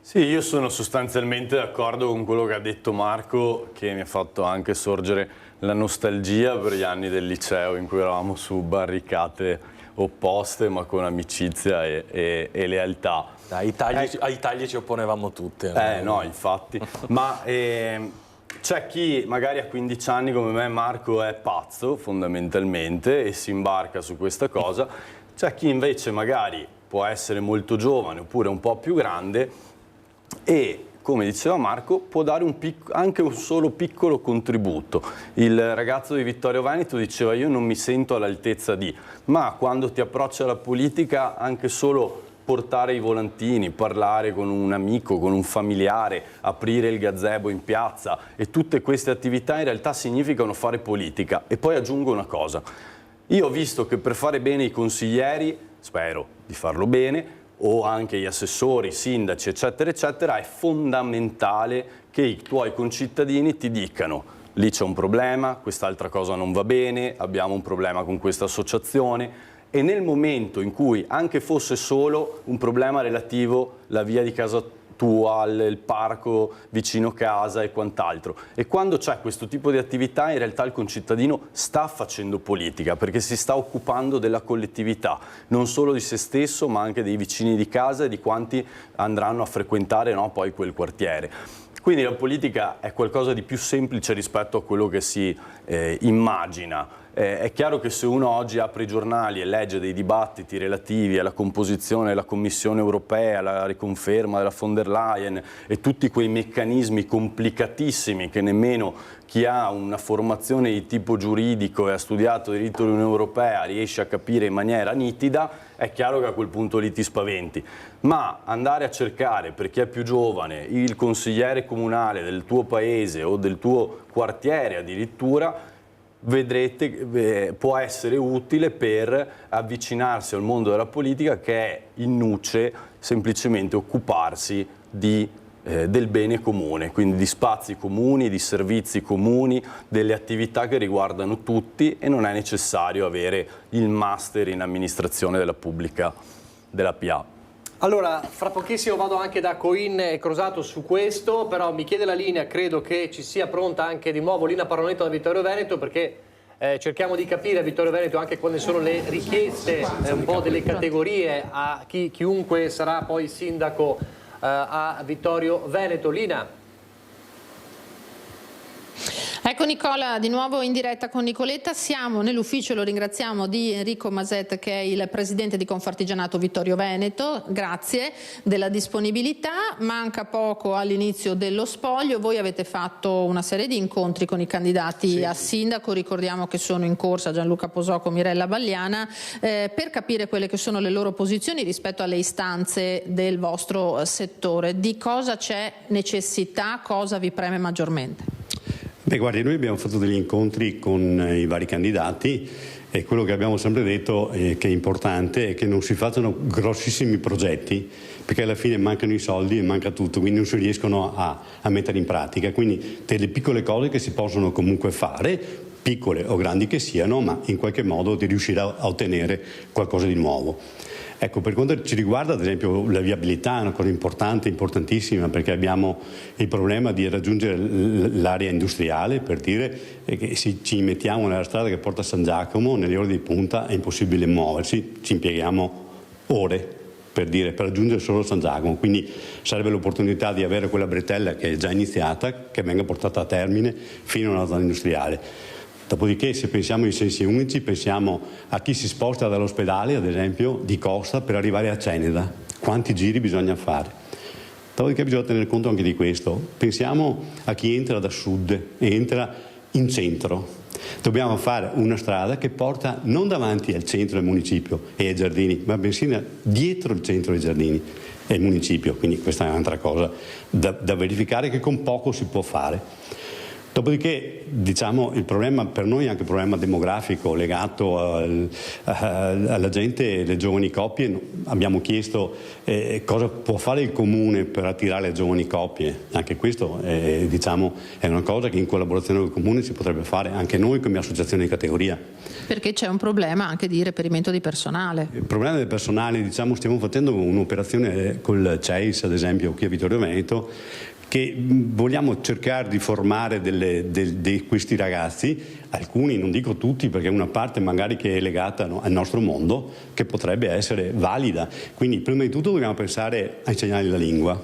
Sì, io sono sostanzialmente d'accordo con quello che ha detto Marco, che mi ha fatto anche sorgere la nostalgia per gli anni del liceo in cui eravamo su barricate opposte ma con amicizia e lealtà. Ai tagli ci opponevamo tutti. No, infatti. Ma c'è chi magari a 15 anni come me, Marco, è pazzo fondamentalmente e si imbarca su questa cosa. C'è chi invece magari può essere molto giovane oppure un po' più grande e, come diceva Marco, può dare anche un solo piccolo contributo. Il ragazzo di Vittorio Veneto diceva: io non mi sento all'altezza di, ma quando ti approcci alla politica anche solo portare i volantini, parlare con un amico, con un familiare, aprire il gazebo in piazza, e tutte queste attività in realtà significano fare politica. E poi aggiungo una cosa: io ho visto che per fare bene i consiglieri, spero di farlo bene, o anche gli assessori, i sindaci, eccetera, eccetera, è fondamentale che i tuoi concittadini ti dicano: lì c'è un problema, quest'altra cosa non va bene, abbiamo un problema con questa associazione. E nel momento in cui anche fosse solo un problema relativo alla via di casa tua, il parco vicino casa e quant'altro, e quando c'è questo tipo di attività in realtà il concittadino sta facendo politica, perché si sta occupando della collettività, non solo di se stesso ma anche dei vicini di casa e di quanti andranno a frequentare, no, poi quel quartiere. Quindi la politica è qualcosa di più semplice rispetto a quello che si immagina. È chiaro che se uno oggi apre i giornali e legge dei dibattiti relativi alla composizione della Commissione europea, alla riconferma della von der Leyen e tutti quei meccanismi complicatissimi che nemmeno chi ha una formazione di tipo giuridico e ha studiato diritto dell'Unione Europea riesce a capire in maniera nitida, è chiaro che a quel punto lì ti spaventi. Ma andare a cercare, per chi è più giovane, il consigliere comunale del tuo paese o del tuo quartiere addirittura, vedrete, può essere utile per avvicinarsi al mondo della politica, che è in nuce semplicemente occuparsi del bene comune, quindi di spazi comuni, di servizi comuni, delle attività che riguardano tutti, e non è necessario avere il master in amministrazione della pubblica, della PA. Allora, fra pochissimo vado anche da Coin e Crosato su questo, però mi chiede la linea, credo che ci sia pronta anche di nuovo Lina Parronetto da Vittorio Veneto, perché cerchiamo di capire a Vittorio Veneto anche quali sono le richieste un po' delle categorie a chiunque sarà poi sindaco a Vittorio Veneto. Lina. Ecco Nicola, di nuovo in diretta con Nicoletta, siamo nell'ufficio, lo ringraziamo, di Enrico Maset che è il presidente di Confartigianato Vittorio Veneto, grazie della disponibilità, manca poco all'inizio dello spoglio, voi avete fatto una serie di incontri con i candidati a sindaco, ricordiamo che sono in corsa Gianluca Posocco, Mirella Bagliana, per capire quelle che sono le loro posizioni rispetto alle istanze del vostro settore, di cosa c'è necessità, cosa vi preme maggiormente? Beh, guardi, noi abbiamo fatto degli incontri con i vari candidati e quello che abbiamo sempre detto che è importante è che non si facciano grossissimi progetti, perché alla fine mancano i soldi e manca tutto, quindi non si riescono a mettere in pratica. Quindi delle piccole cose che si possono comunque fare, piccole o grandi che siano, ma in qualche modo di riuscire a ottenere qualcosa di nuovo. Ecco, per quanto ci riguarda, ad esempio, la viabilità è una cosa importante, importantissima, perché abbiamo il problema di raggiungere l'area industriale, per dire che se ci mettiamo nella strada che porta a San Giacomo, nelle ore di punta è impossibile muoversi, ci impieghiamo ore per raggiungere solo San Giacomo, quindi sarebbe l'opportunità di avere quella bretella che è già iniziata, che venga portata a termine fino alla zona industriale. Dopodiché, se pensiamo ai sensi unici, pensiamo a chi si sposta dall'ospedale, ad esempio, di Costa per arrivare a Ceneda. Quanti giri bisogna fare? Dopodiché bisogna tenere conto anche di questo. Pensiamo a chi entra da sud e entra in centro. Dobbiamo fare una strada che porta non davanti al centro del municipio e ai giardini, ma bensì dietro il centro dei giardini e il municipio. Quindi questa è un'altra cosa da verificare, che con poco si può fare. Dopodiché, diciamo, il problema per noi è anche un problema demografico legato alla gente, le giovani coppie. Abbiamo chiesto cosa può fare il Comune per attirare le giovani coppie. Anche questo diciamo, è una cosa che in collaborazione con il Comune si potrebbe fare anche noi come associazione di categoria. Perché c'è un problema anche di reperimento di personale. Il problema del personale, diciamo, stiamo facendo un'operazione col CEIS, ad esempio, qui a Vittorio Veneto, che vogliamo cercare di formare di questi ragazzi, alcuni, non dico tutti, perché una parte magari che è legata al nostro mondo, che potrebbe essere valida. Quindi prima di tutto dobbiamo pensare a insegnare la lingua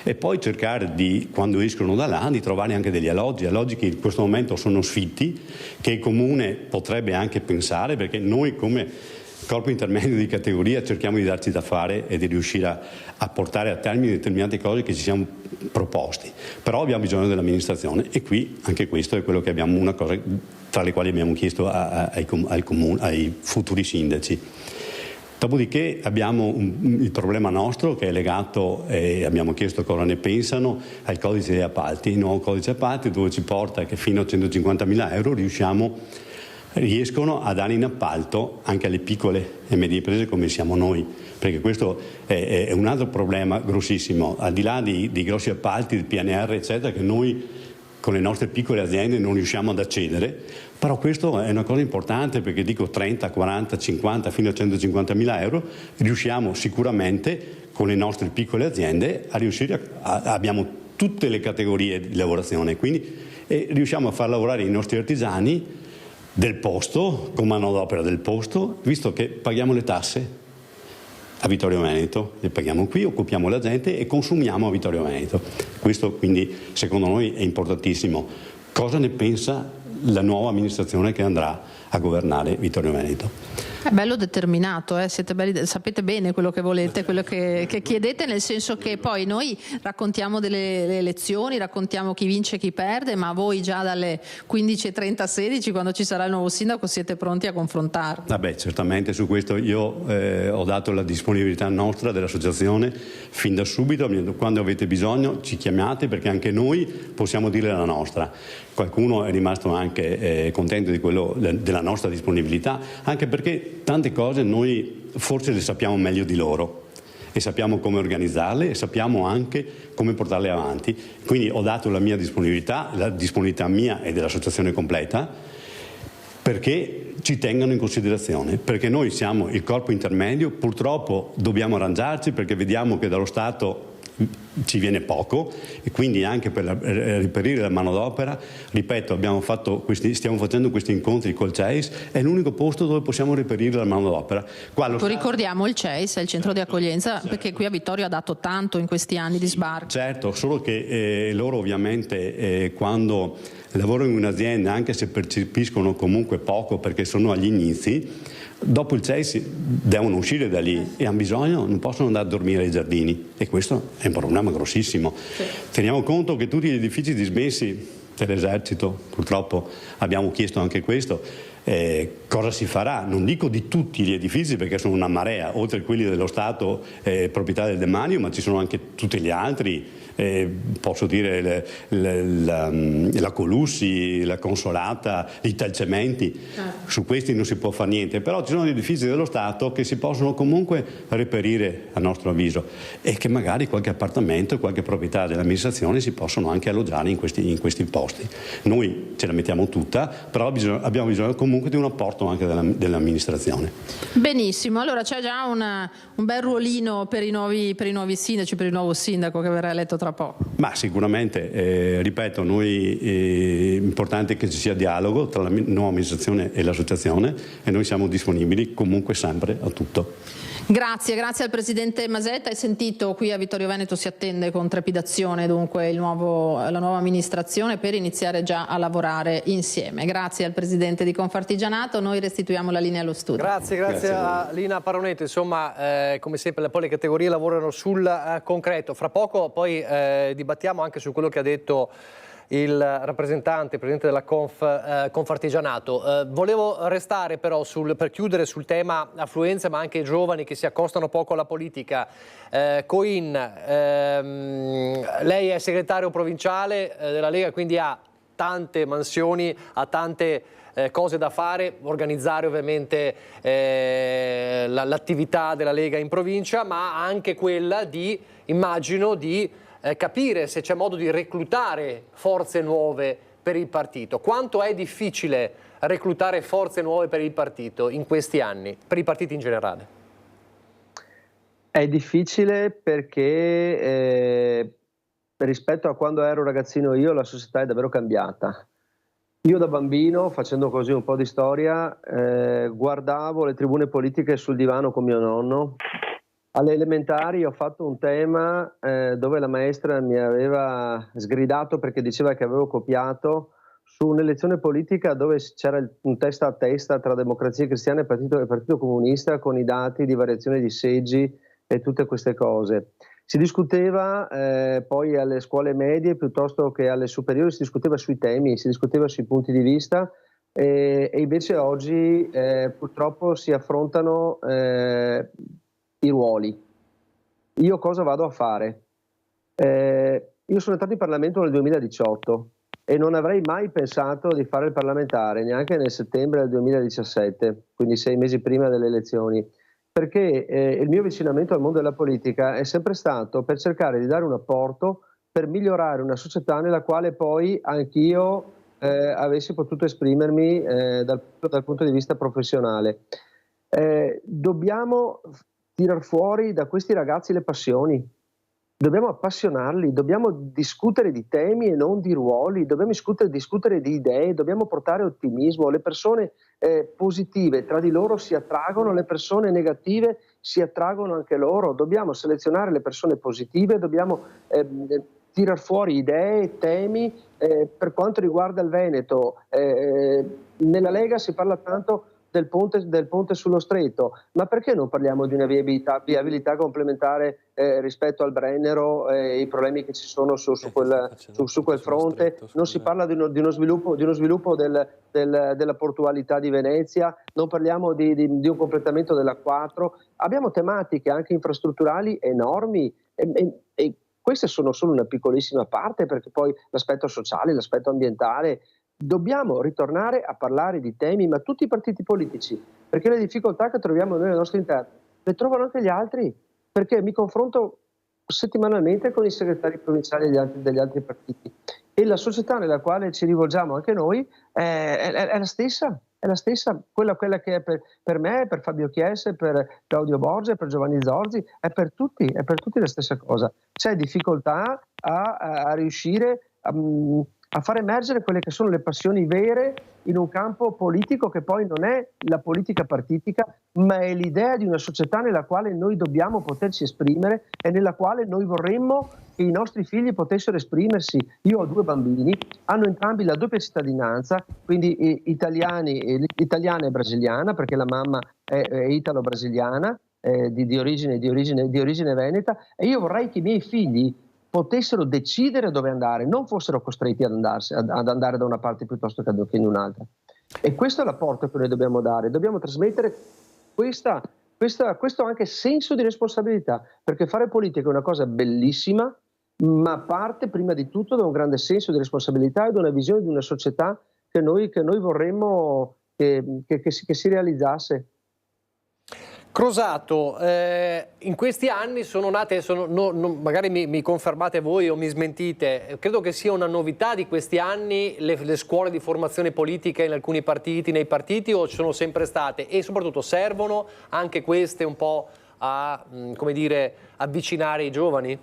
e poi cercare di, quando escono da là, di trovare anche degli alloggi che in questo momento sono sfitti, che il Comune potrebbe anche pensare, perché noi come corpo intermedio di categoria cerchiamo di darci da fare e di riuscire a portare a termine determinate cose che ci siamo proposti, però abbiamo bisogno dell'amministrazione e qui anche questo è quello che abbiamo, una cosa tra le quali abbiamo chiesto ai futuri sindaci. Dopodiché abbiamo il problema nostro che è legato, e abbiamo chiesto cosa ne pensano, al codice degli appalti, il nuovo codice appalti dove ci porta che fino a 150.000 euro riescono a dare in appalto anche alle piccole e medie imprese come siamo noi, perché questo è un altro problema grossissimo, al di là di grossi appalti, del PNR eccetera, che noi con le nostre piccole aziende non riusciamo ad accedere, però questo è una cosa importante, perché dico 30, 40, 50 fino a 150.000 euro riusciamo sicuramente con le nostre piccole aziende a riuscire abbiamo tutte le categorie di lavorazione, quindi riusciamo a far lavorare i nostri artigiani del posto, con manodopera del posto, visto che paghiamo le tasse a Vittorio Veneto, le paghiamo qui, occupiamo la gente e consumiamo a Vittorio Veneto. Questo quindi secondo noi è importantissimo. Cosa ne pensa la nuova amministrazione che andrà a governare Vittorio Veneto? È bello determinato, siete belli, sapete bene quello che volete, quello che chiedete, nel senso che poi noi raccontiamo delle elezioni, raccontiamo chi vince e chi perde, ma voi già dalle 15:30-16, quando ci sarà il nuovo sindaco, siete pronti a confrontarvi. Vabbè, certamente su questo io ho dato la disponibilità nostra dell'associazione fin da subito, quando avete bisogno ci chiamate, perché anche noi possiamo dire la nostra. Qualcuno è rimasto anche contento di della nostra disponibilità, anche perché tante cose noi forse le sappiamo meglio di loro e sappiamo come organizzarle e sappiamo anche come portarle avanti. Quindi ho dato la mia disponibilità, la disponibilità mia e dell'associazione completa, perché ci tengano in considerazione, perché noi siamo il corpo intermedio, purtroppo dobbiamo arrangiarci perché vediamo che dallo Stato ci viene poco e quindi anche per reperire la manodopera, ripeto, stiamo facendo questi incontri col CEIS, è l'unico posto dove possiamo reperire la manodopera. Ricordiamo il CEIS, è il centro di accoglienza, perché qui a Vittorio ha dato tanto in questi anni di sbarco. Certo, solo che loro ovviamente quando lavorano in un'azienda, anche se percepiscono comunque poco perché sono agli inizi, dopo il CEIS devono uscire da lì e hanno bisogno, non possono andare a dormire ai giardini, e questo è un problema grossissimo. Sì. Teniamo conto che tutti gli edifici dismessi dell'esercito, purtroppo abbiamo chiesto anche questo, cosa si farà? Non dico di tutti gli edifici perché sono una marea, oltre a quelli dello Stato proprietà del demanio, ma ci sono anche tutti gli altri. Posso dire la Colussi, la Consolata, l'Italcementi, su questi non si può fare niente, però ci sono gli edifici dello Stato che si possono comunque reperire a nostro avviso e che magari qualche appartamento, qualche proprietà dell'amministrazione si possono anche alloggiare in questi posti. Noi ce la mettiamo tutta, però abbiamo bisogno comunque di un apporto anche dell'amministrazione. Benissimo, allora c'è già un bel ruolino per i nuovi sindaci, per il nuovo sindaco che verrà eletto tra poco. Ma sicuramente, ripeto, è importante che ci sia dialogo tra la nuova amministrazione e l'associazione e noi siamo disponibili comunque sempre a tutto. Grazie al Presidente Masetta. Hai sentito, qui a Vittorio Veneto si attende con trepidazione dunque la nuova amministrazione per iniziare già a lavorare insieme. Grazie al Presidente di Confartigianato, noi restituiamo la linea allo studio. Grazie a Lina Paronetto. Insomma, come sempre poi le categorie lavorano sul concreto. Fra poco poi dibattiamo anche su quello che ha detto il rappresentante, il presidente della Confartigianato. Volevo restare però per chiudere sul tema affluenza, ma anche i giovani che si accostano poco alla politica. Coin, lei è segretario provinciale della Lega, quindi ha tante mansioni, ha tante cose da fare, organizzare ovviamente l'attività della Lega in provincia, ma anche quella immagino di capire se c'è modo di reclutare forze nuove per il partito. Quanto è difficile reclutare forze nuove per il partito in questi anni, per i partiti in generale? È difficile perché rispetto a quando ero ragazzino io, la società è davvero cambiata. Io da bambino, facendo così un po' di storia, guardavo le tribune politiche sul divano con mio nonno. Alle elementari ho fatto un tema dove la maestra mi aveva sgridato perché diceva che avevo copiato su un'elezione politica dove c'era un testa a testa tra Democrazia Cristiana e Partito Comunista con i dati di variazione di seggi e tutte queste cose. Si discuteva poi alle scuole medie piuttosto che alle superiori, si discuteva sui temi, si discuteva sui punti di vista e invece oggi purtroppo si affrontano i ruoli. Io cosa vado a fare? Io sono entrato in Parlamento nel 2018 e non avrei mai pensato di fare il parlamentare neanche nel settembre del 2017, quindi 6 mesi prima delle elezioni, perché il mio avvicinamento al mondo della politica è sempre stato per cercare di dare un apporto per migliorare una società nella quale poi anch'io avessi potuto esprimermi dal punto di vista professionale. Dobbiamo tirar fuori da questi ragazzi le passioni, dobbiamo appassionarli, dobbiamo discutere di temi e non di ruoli, dobbiamo discutere di idee, dobbiamo portare ottimismo. Le persone positive tra di loro si attraggono, le persone negative si attraggono anche loro. Dobbiamo selezionare le persone positive, dobbiamo tirar fuori idee, temi. Per quanto riguarda il Veneto, nella Lega si parla tanto del ponte sullo Stretto, ma perché non parliamo di una viabilità complementare rispetto al Brennero e i problemi che ci sono su quel fronte? Non si parla di uno sviluppo della portualità di Venezia, non parliamo di un completamento della 4. Abbiamo tematiche anche infrastrutturali enormi e queste sono solo una piccolissima parte, perché poi l'aspetto sociale, l'aspetto ambientale. Dobbiamo ritornare a parlare di temi, ma tutti i partiti politici, perché le difficoltà che troviamo noi al nostro interno le trovano anche gli altri, perché mi confronto settimanalmente con i segretari provinciali degli altri partiti e la società nella quale ci rivolgiamo anche noi è la stessa, è la stessa, quella che è per me, per Fabio Chiese, per Claudio Borgia, per Giovanni Zorzi, è per tutti la stessa cosa. C'è difficoltà a riuscire a far emergere quelle che sono le passioni vere in un campo politico che poi non è la politica partitica, ma è l'idea di una società nella quale noi dobbiamo poterci esprimere e nella quale noi vorremmo che i nostri figli potessero esprimersi. Io ho 2 bambini, hanno entrambi la doppia cittadinanza, quindi italiana e brasiliana, perché la mamma è italo-brasiliana, di origine veneta, e io vorrei che i miei figli potessero decidere dove andare, non fossero costretti ad andare da una parte piuttosto che in un'altra. E questo è l'apporto che noi dobbiamo dare, dobbiamo trasmettere questo anche senso di responsabilità, perché fare politica è una cosa bellissima, ma parte prima di tutto da un grande senso di responsabilità e da una visione di una società che noi vorremmo che si realizzasse. Crosato, in questi anni sono nate, magari mi confermate voi o mi smentite, credo che sia una novità di questi anni le scuole di formazione politica in alcuni partiti, nei partiti, o ci sono sempre state? E soprattutto servono anche queste un po' a, come dire, avvicinare i giovani?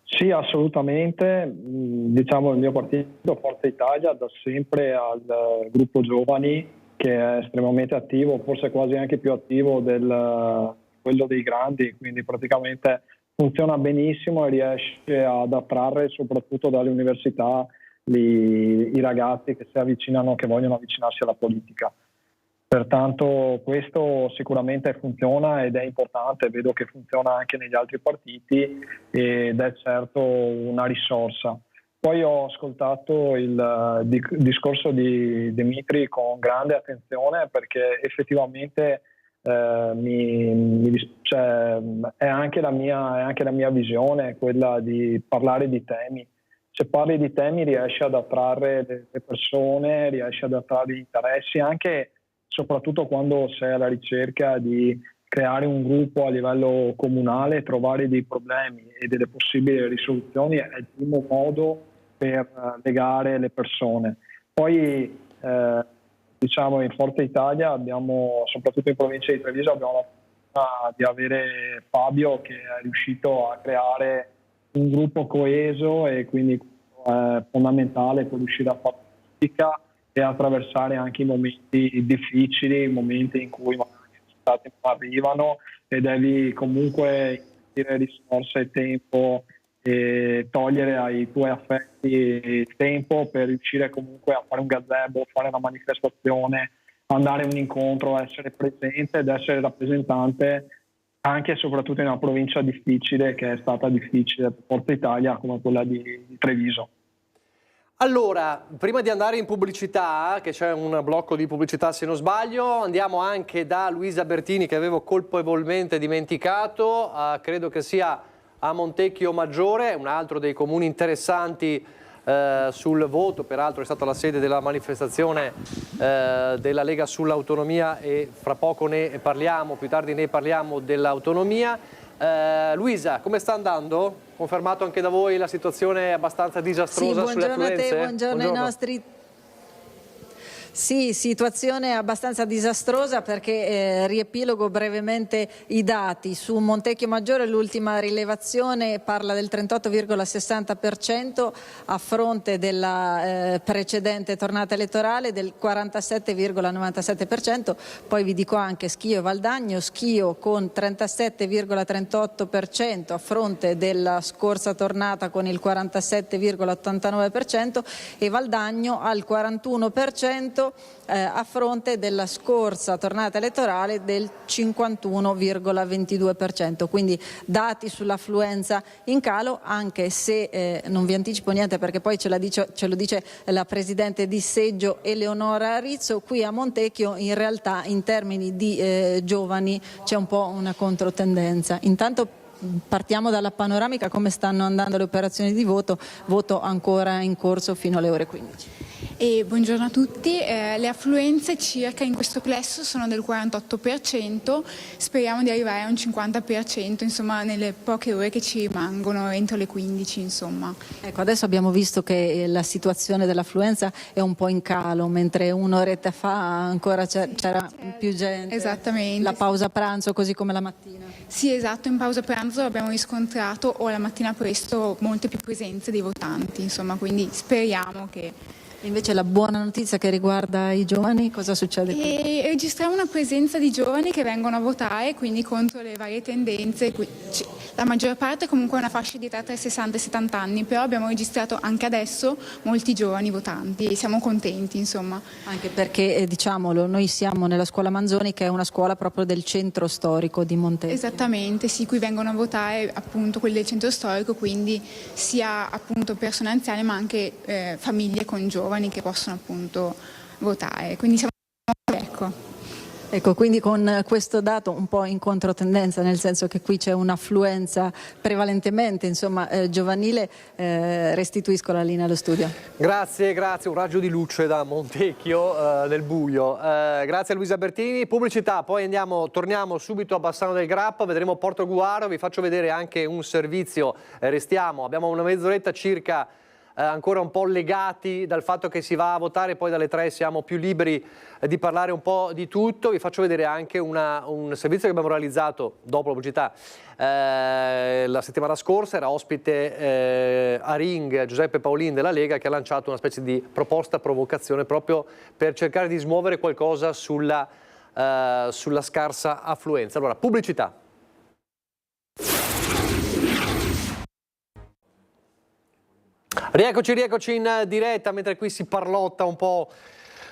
Sì, assolutamente. Diciamo il mio partito, Forza Italia, da sempre al gruppo giovani, che è estremamente attivo, forse quasi anche più attivo quello dei grandi, quindi praticamente funziona benissimo e riesce ad attrarre soprattutto dalle università i ragazzi che si avvicinano, che vogliono avvicinarsi alla politica. Pertanto questo sicuramente funziona ed è importante, vedo che funziona anche negli altri partiti ed è certo una risorsa. Poi ho ascoltato il discorso di Dimitri con grande attenzione, perché effettivamente è anche la mia visione, quella di parlare di temi. Se parli di temi riesci ad attrarre le persone, riesci ad attrarre gli interessi, anche soprattutto quando sei alla ricerca di creare un gruppo a livello comunale, trovare dei problemi e delle possibili risoluzioni è il primo modo per legare le persone. Poi diciamo in Forza Italia abbiamo, soprattutto in provincia di Treviso, abbiamo la fortuna di avere Fabio, che è riuscito a creare un gruppo coeso, e quindi è fondamentale per riuscire a fare politica e attraversare anche i momenti difficili, i momenti in cui magari i risultati non arrivano e devi comunque investire risorse e tempo e togliere ai tuoi affetti il tempo per riuscire comunque a fare un gazebo, fare una manifestazione, andare a un incontro, essere presente ed essere rappresentante anche e soprattutto in una provincia difficile, che è stata difficile per Forza Italia, come quella di Treviso. Allora, prima di andare in pubblicità, che c'è un blocco di pubblicità se non sbaglio, andiamo anche da Luisa Bertini, che avevo colpevolmente dimenticato, credo che sia a Montecchio Maggiore, un altro dei comuni interessanti sul voto, peraltro è stata la sede della manifestazione della Lega sull'autonomia, e fra poco ne parliamo, più tardi ne parliamo dell'autonomia. Luisa, come sta andando? Confermato anche da voi la situazione abbastanza disastrosa sulle affluenze? Sì, buongiorno ai nostri. Sì, situazione abbastanza disastrosa, perché riepilogo brevemente i dati. Su Montecchio Maggiore l'ultima rilevazione parla del 38,60% a fronte della precedente tornata elettorale del 47,97%. Poi vi dico anche Schio e Valdagno: Schio con 37,38% a fronte della scorsa tornata con il 47,89% e Valdagno al 41% a fronte della scorsa tornata elettorale del 51,22%. Quindi dati sull'affluenza in calo, anche se non vi anticipo niente perché poi ce lo dice la Presidente di Seggio Eleonora Rizzo. Qui a Montecchio in realtà in termini di giovani c'è un po' una controtendenza. Intanto partiamo dalla panoramica: come stanno andando le operazioni di voto ancora in corso fino alle ore 15. Buongiorno a tutti, le affluenze circa in questo plesso sono del 48%, speriamo di arrivare a un 50% insomma nelle poche ore che ci rimangono, entro le 15 insomma. Ecco, adesso abbiamo visto che la situazione dell'affluenza è un po' in calo, mentre un'oretta fa ancora c'era più gente. Esattamente. La pausa pranzo così come la mattina. Sì, esatto, in pausa pranzo abbiamo riscontrato o la mattina presto molte più presenze dei votanti, insomma, quindi speriamo che... Invece la buona notizia che riguarda i giovani, cosa succede qui? Registriamo una presenza di giovani che vengono a votare, quindi contro le varie tendenze. La maggior parte comunque è una fascia di età tra i 60 e i 70 anni, però abbiamo registrato anche adesso molti giovani votanti e siamo contenti, insomma. Anche perché, diciamolo, noi siamo nella scuola Manzoni, che è una scuola proprio del centro storico di Montecchio. Esattamente, sì, qui vengono a votare appunto quelli del centro storico, quindi sia appunto persone anziane ma anche famiglie con giovani che possono appunto votare, quindi siamo Ecco, quindi con questo dato un po' in controtendenza, nel senso che qui c'è un'affluenza prevalentemente giovanile, restituisco la linea allo studio. Grazie, un raggio di luce da Montecchio nel buio. Grazie a Luisa Bertini. Pubblicità, poi torniamo subito a Bassano del Grappa, vedremo Portoguaro, vi faccio vedere anche un servizio, abbiamo una mezz'oretta circa. Ancora un po' legati dal fatto che si va a votare, poi dalle 3 siamo più liberi di parlare un po' di tutto. Vi faccio vedere anche un servizio che abbiamo realizzato dopo la pubblicità la settimana scorsa. Era ospite a Ring Giuseppe Paolin della Lega, che ha lanciato una specie di proposta provocazione proprio per cercare di smuovere qualcosa sulla scarsa affluenza. Allora, pubblicità. Rieccoci in diretta mentre qui si parlotta un po'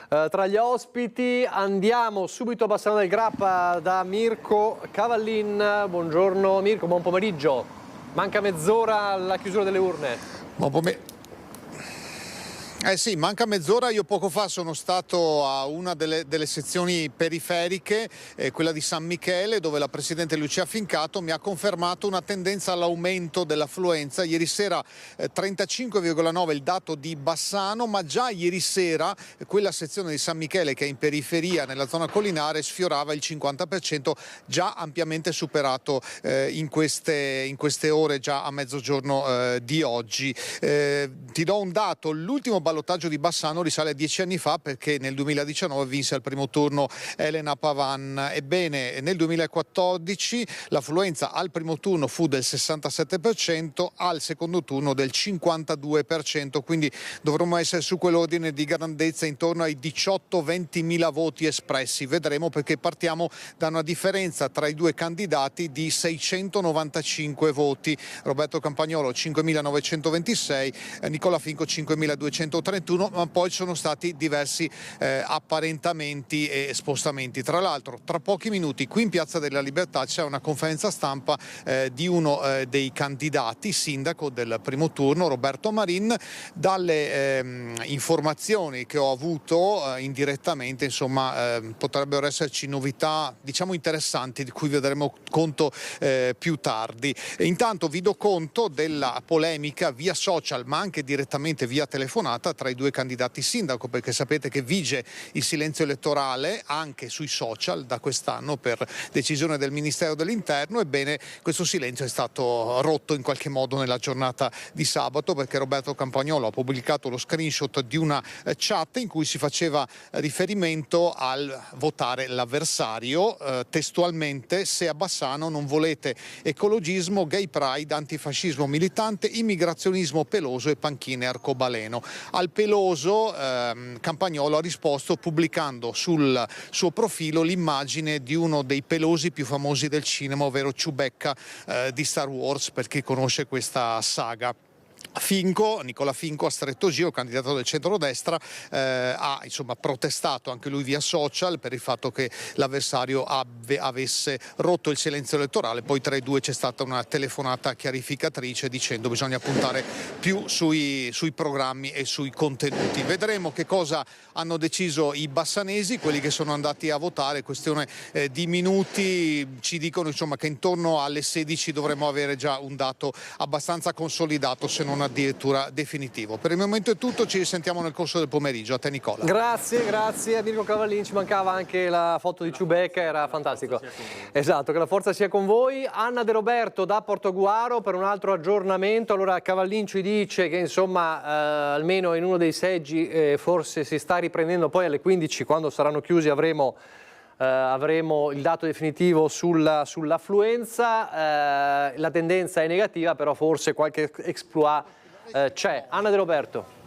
tra gli ospiti. Andiamo subito a Bassano del Grappa da Mirko Cavallin. Buongiorno Mirko, buon pomeriggio. Manca mezz'ora alla chiusura delle urne. Buon pomeriggio. Sì, manca mezz'ora. Io poco fa sono stato a una delle sezioni periferiche, quella di San Michele, dove la Presidente Lucia Fincato mi ha confermato una tendenza all'aumento dell'affluenza. Ieri sera 35,9 il dato di Bassano, ma già ieri sera quella sezione di San Michele, che è in periferia nella zona collinare, sfiorava il 50%, già ampiamente superato in queste ore, già a mezzogiorno di oggi. Ti do un dato: l'ultimo ballottaggio di Bassano risale a 10 anni fa, perché nel 2019 vinse al primo turno Elena Pavan. Ebbene, nel 2014 l'affluenza al primo turno fu del 67%, al secondo turno del 52%, quindi dovremmo essere su quell'ordine di grandezza intorno ai 18-20 mila voti espressi. Vedremo, perché partiamo da una differenza tra i due candidati di 695 voti. Roberto Campagnolo 5.926, Nicola Finco 5.231, ma poi sono stati diversi apparentamenti e spostamenti. Tra l'altro, tra pochi minuti qui in Piazza della Libertà c'è una conferenza stampa di uno dei candidati sindaco del primo turno, Roberto Marin. Dalle informazioni che ho avuto indirettamente, potrebbero esserci novità interessanti, di cui vedremo conto più tardi. Intanto vi do conto della polemica via social, ma anche direttamente via telefonata, tra i due candidati sindaco, perché sapete che vige il silenzio elettorale anche sui social da quest'anno per decisione del Ministero dell'Interno. Ebbene, questo silenzio è stato rotto in qualche modo nella giornata di sabato, perché Roberto Campagnolo ha pubblicato lo screenshot di una chat in cui si faceva riferimento al votare l'avversario, testualmente: se a Bassano non volete ecologismo, gay pride, antifascismo militante, immigrazionismo peloso e panchine arcobaleno. Al peloso Campagnolo ha risposto pubblicando sul suo profilo l'immagine di uno dei pelosi più famosi del cinema, ovvero Chewbacca di Star Wars, per chi conosce questa saga. Nicola Finco, a stretto giro, candidato del centrodestra, ha protestato anche lui via social per il fatto che l'avversario avesse rotto il silenzio elettorale. Poi tra i due c'è stata una telefonata chiarificatrice dicendo che bisogna puntare più sui programmi e sui contenuti. Vedremo che cosa hanno deciso i bassanesi, quelli che sono andati a votare. Questione di minuti, ci dicono che intorno alle 16 dovremmo avere già un dato abbastanza consolidato, se non non addirittura definitivo. Per il momento è tutto, ci risentiamo nel corso del pomeriggio. A te Nicola. Grazie a Mirko Cavallin, ci mancava anche la foto di Ciubecca, era fantastico. Esatto, che la forza sia con voi. Anna De Roberto da Portoguaro per un altro aggiornamento. Allora Cavallin ci dice che insomma almeno in uno dei seggi forse si sta riprendendo, poi alle 15 quando saranno chiusi avremo il dato definitivo sull'affluenza. La tendenza è negativa, però forse qualche exploit c'è. Anna De Roberto.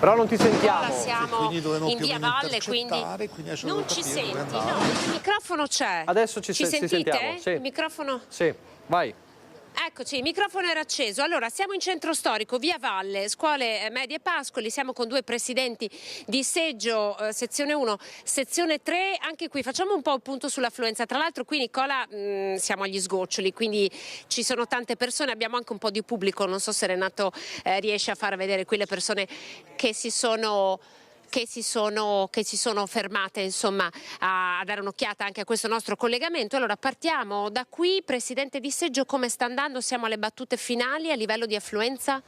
Però non ti sentiamo. Ora siamo in Via Valle, quindi non ci senti. No, il microfono c'è. Adesso ci sentite? sentiamo. Sì. Il microfono? Sì, vai. Eccoci, il microfono era acceso. Allora, siamo in centro storico, Via Valle, scuole medie Pascoli, siamo con due presidenti di seggio, sezione 1, sezione 3, anche qui facciamo un po' il punto sull'affluenza. Tra l'altro qui Nicola siamo agli sgoccioli, quindi ci sono tante persone, abbiamo anche un po' di pubblico, non so se Renato riesce a far vedere qui le persone che si sono fermate insomma a dare un'occhiata anche a questo nostro collegamento. Allora partiamo da qui, presidente di seggio, come sta andando? Siamo alle battute finali a livello di affluenza?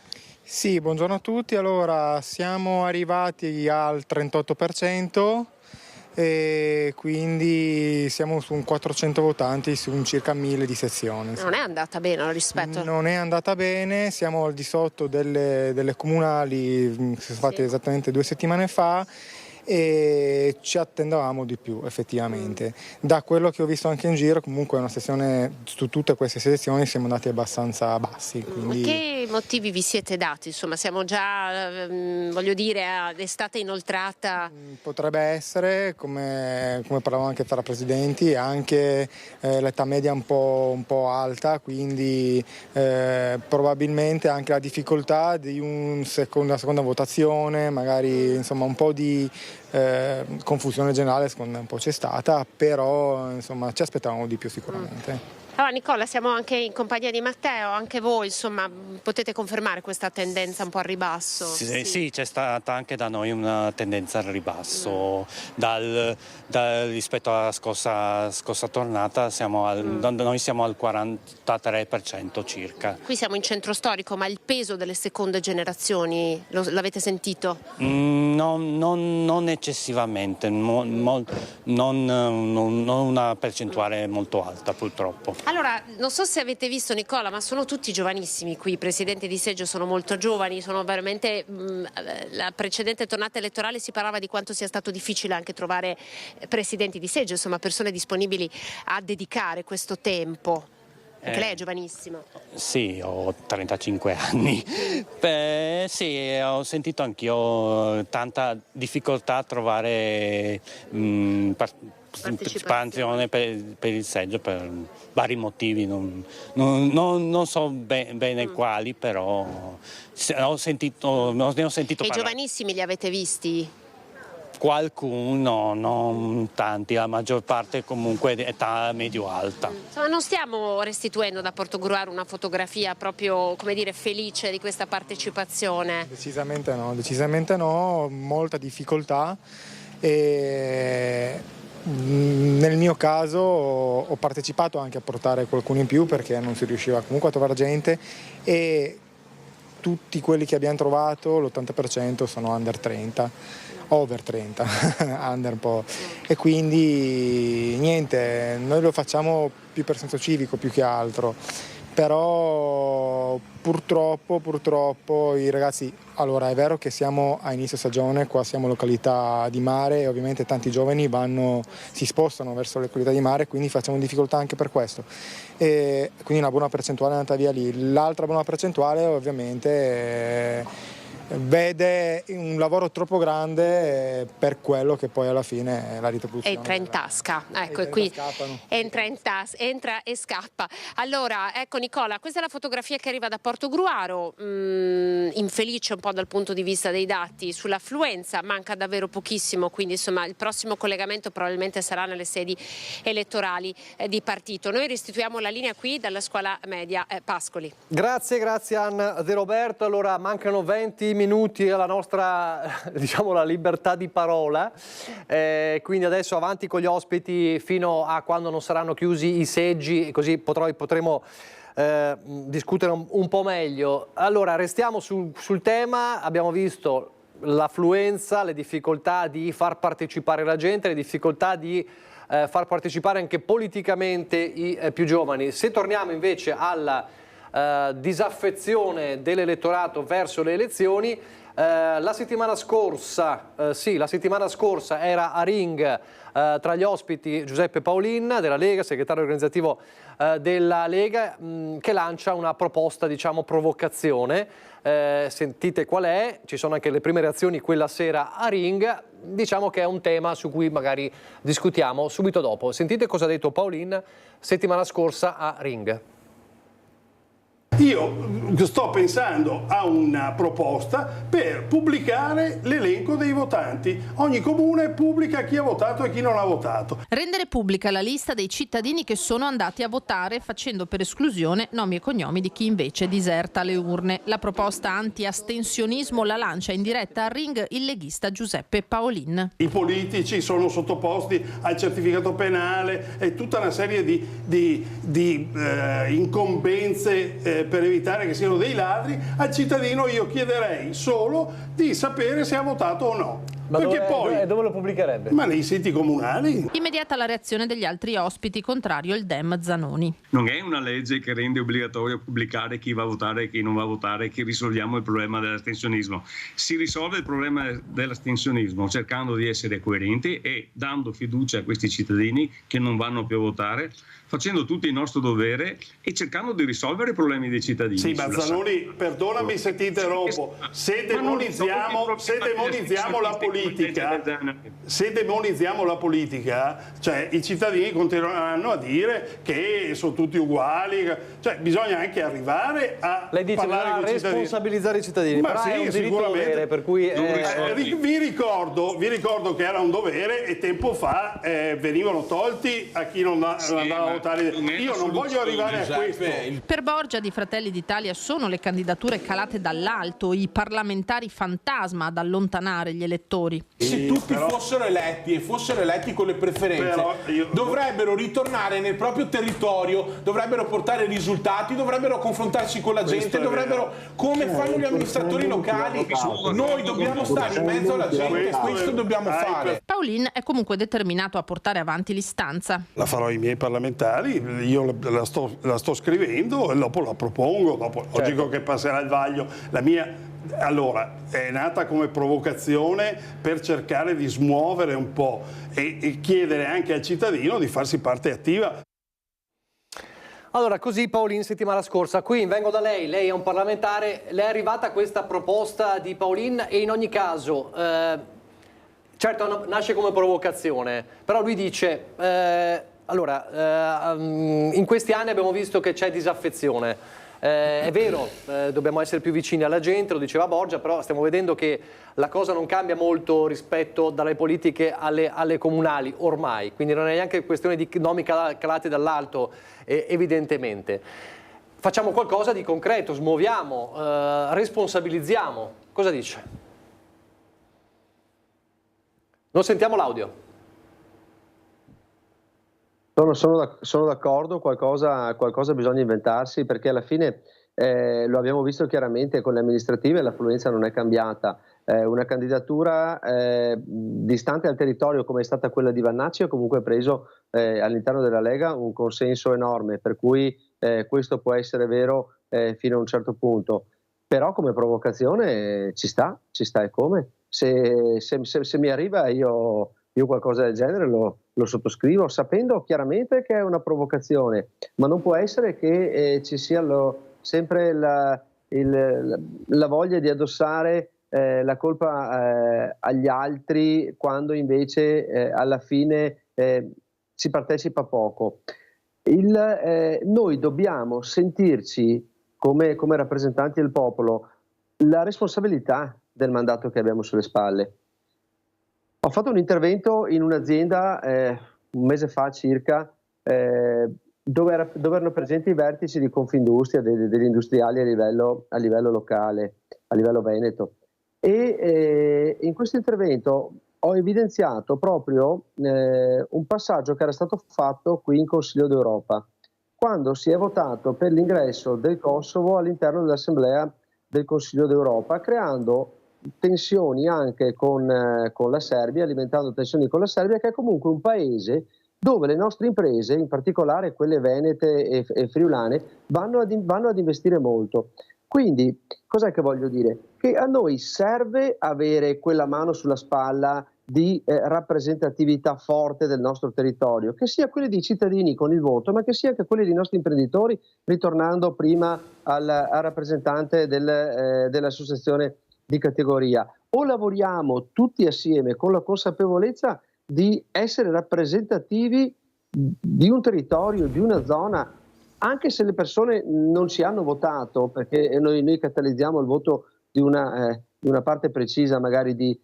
Sì, buongiorno a tutti. Allora siamo arrivati al 38% e quindi siamo su un 400 votanti su un circa 1000 di sezione. Non è andata bene rispetto? Non è andata bene, siamo al di sotto delle comunali che sono fatte esattamente 2 settimane fa e ci attendavamo di più effettivamente. Da quello che ho visto anche in giro, comunque è una sessione, su tutte queste sezioni siamo andati abbastanza bassi. Quindi... Che motivi vi siete dati? Insomma, siamo già, voglio dire, ad estate inoltrata. Potrebbe essere, come parlavamo anche tra presidenti, anche l'età media un po' alta, quindi probabilmente anche la difficoltà di una seconda votazione, magari insomma un po' di confusione generale secondo me un po' c'è stata, però insomma ci aspettavamo di più sicuramente. Allora Nicola, siamo anche in compagnia di Matteo, anche voi insomma potete confermare questa tendenza un po' al ribasso? Sì, c'è stata anche da noi una tendenza al ribasso, rispetto alla scorsa tornata noi siamo al 43% circa. Qui siamo in centro storico, ma il peso delle seconde generazioni l'avete sentito? Non eccessivamente, non una percentuale molto alta purtroppo. Allora, non so se avete visto Nicola, ma sono tutti giovanissimi qui, i presidenti di seggio sono molto giovani, sono veramente, la precedente tornata elettorale si parlava di quanto sia stato difficile anche trovare presidenti di seggio, insomma persone disponibili a dedicare questo tempo. Anche lei è giovanissimo. Sì, ho 35 anni. Sì, ho sentito anch'io tanta difficoltà a trovare partecipazione per il seggio per vari motivi, non so bene quali, però ne ho sentito E parlare. giovanissimi li avete visti? Qualcuno, non tanti, la maggior parte comunque età medio-alta. Insomma, non stiamo restituendo da Portogruaro una fotografia proprio, come dire, felice di questa partecipazione? Decisamente no, molta difficoltà e nel mio caso ho partecipato anche a portare qualcuno in più perché non si riusciva comunque a trovare gente e tutti quelli che abbiamo trovato, l'80% sono under 30, over 30, under un po'. E quindi niente, noi lo facciamo più per senso civico più che altro, però purtroppo i ragazzi, allora è vero che siamo a inizio stagione, qua siamo località di mare e ovviamente tanti giovani si spostano verso le località di mare, quindi facciamo difficoltà anche per questo. E quindi una buona percentuale è andata via lì. L'altra buona percentuale ovviamente vede un lavoro troppo grande per quello che poi alla fine è la ritroposizione. Entra in tasca, ecco, e qui entra e scappa. Allora, ecco Nicola, questa è la fotografia che arriva da Portogruaro, infelice un po' dal punto di vista dei dati sull'affluenza, manca davvero pochissimo, quindi insomma il prossimo collegamento probabilmente sarà nelle sedi elettorali di partito. Noi restituiamo la linea qui dalla scuola media Pascoli. Grazie Anna De Roberto. Allora mancano 20 pochi minuti alla nostra, diciamo, la libertà di parola, quindi adesso avanti con gli ospiti fino a quando non saranno chiusi i seggi, così potremo discutere un po' meglio. Allora, restiamo sul tema. Abbiamo visto l'affluenza, le difficoltà di far partecipare la gente, le difficoltà di far partecipare anche politicamente i più giovani. Se torniamo invece alla disaffezione dell'elettorato verso le elezioni, la settimana scorsa era a Ring tra gli ospiti Giuseppe Paolin della Lega, segretario organizzativo della Lega, che lancia una proposta, diciamo, provocazione. Sentite qual è, ci sono anche le prime reazioni quella sera a Ring. Diciamo che è un tema su cui magari discutiamo subito dopo. Sentite cosa ha detto Paolin settimana scorsa a Ring. Io sto pensando a una proposta per pubblicare l'elenco dei votanti. Ogni comune pubblica chi ha votato e chi non ha votato. Rendere pubblica la lista dei cittadini che sono andati a votare, facendo per esclusione nomi e cognomi di chi invece diserta le urne. La proposta anti-astensionismo la lancia in diretta a Ring il leghista Giuseppe Paolin. I politici sono sottoposti al certificato penale e tutta una serie di incombenze per evitare che siano dei ladri. Al cittadino io chiederei solo di sapere se ha votato o no. Ma dove lo pubblicherebbe? Ma nei siti comunali. Immediata la reazione degli altri ospiti, contrario il Dem Zanoni. Non è una legge che rende obbligatorio pubblicare chi va a votare e chi non va a votare, che risolviamo il problema dell'astensionismo. Si risolve il problema dell'astensionismo cercando di essere coerenti e dando fiducia a questi cittadini che non vanno più a votare, facendo tutto il nostro dovere e cercando di risolvere i problemi dei cittadini. Sì, ma Zanoni, perdonami se ti interrompo, se demonizziamo la politica, cioè i cittadini continueranno a dire che sono tutti uguali, cioè bisogna anche arrivare a parlare con i cittadini. Responsabilizzare i cittadini, ma però sì, è un diritto-dovere, per cui vi ricordo che era un dovere e tempo fa venivano tolti a chi non andava a votare. Io non voglio arrivare a questo. Per Borgia di Fratelli d'Italia sono le candidature calate dall'alto, i parlamentari fantasma ad allontanare gli elettori. Se tutti fossero eletti e fossero eletti con le preferenze, dovrebbero ritornare nel proprio territorio, dovrebbero portare risultati, dovrebbero confrontarsi con la gente, dovrebbero, come fanno gli amministratori locali, noi dobbiamo stare in mezzo alla gente, questo dobbiamo fare. Paolin è comunque determinato a portare avanti l'istanza. La farò ai miei parlamentari, io la sto scrivendo e dopo la propongo, dopo logico che passerà il vaglio. La mia allora è nata come provocazione per cercare di smuovere un po' e chiedere anche al cittadino di farsi parte attiva. Allora, così Paolin settimana scorsa. Qui vengo da lei è un parlamentare, le è arrivata questa proposta di Paolin e in ogni caso, certo nasce come provocazione, però lui dice, in questi anni abbiamo visto che c'è disaffezione. È vero, dobbiamo essere più vicini alla gente, lo diceva Borgia, però stiamo vedendo che la cosa non cambia molto rispetto dalle politiche alle comunali ormai, quindi non è neanche questione di nomi calati dall'alto, evidentemente. Facciamo qualcosa di concreto, smuoviamo, responsabilizziamo. Cosa dice? Non sentiamo l'audio. Sono d'accordo, qualcosa bisogna inventarsi, perché alla fine lo abbiamo visto chiaramente con le amministrative, l'affluenza non è cambiata. Una candidatura distante dal territorio come è stata quella di Vannacci ha comunque preso all'interno della Lega un consenso enorme, per cui questo può essere vero fino a un certo punto. Però come provocazione ci sta e come. Se mi arriva io qualcosa del genere lo sottoscrivo, sapendo chiaramente che è una provocazione, ma non può essere che ci sia sempre la voglia di addossare la colpa agli altri quando invece alla fine si partecipa poco. Noi dobbiamo sentirci come rappresentanti del popolo la responsabilità del mandato che abbiamo sulle spalle. Ho fatto un intervento in un'azienda un mese fa circa, dove erano presenti i vertici di Confindustria, degli industriali a livello locale, a livello veneto. E in questo intervento ho evidenziato proprio un passaggio che era stato fatto qui in Consiglio d'Europa, quando si è votato per l'ingresso del Kosovo all'interno dell'Assemblea del Consiglio d'Europa, creando tensioni anche con la Serbia, alimentando tensioni con la Serbia, che è comunque un paese dove le nostre imprese, in particolare quelle venete e friulane, vanno ad investire molto. Quindi, cos'è che voglio dire? Che a noi serve avere quella mano sulla spalla di rappresentatività forte del nostro territorio, che sia quelli dei cittadini con il voto, ma che sia anche quelli dei nostri imprenditori, ritornando prima al rappresentante dell'associazione di categoria. O lavoriamo tutti assieme con la consapevolezza di essere rappresentativi di un territorio, di una zona, anche se le persone non ci hanno votato, perché noi catalizziamo il voto di una parte precisa magari di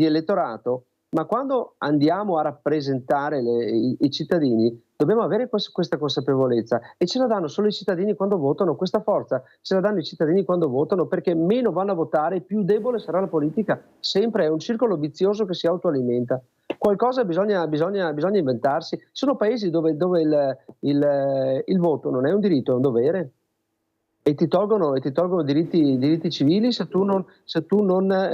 elettorato, ma quando andiamo a rappresentare i cittadini dobbiamo avere questa consapevolezza, e ce la danno solo i cittadini quando votano. Questa forza ce la danno i cittadini quando votano, perché meno vanno a votare, più debole sarà la politica. Sempre è un circolo vizioso che si autoalimenta. Qualcosa bisogna inventarsi. Sono paesi dove il voto non è un diritto, è un dovere, e ti tolgono diritti civili se tu non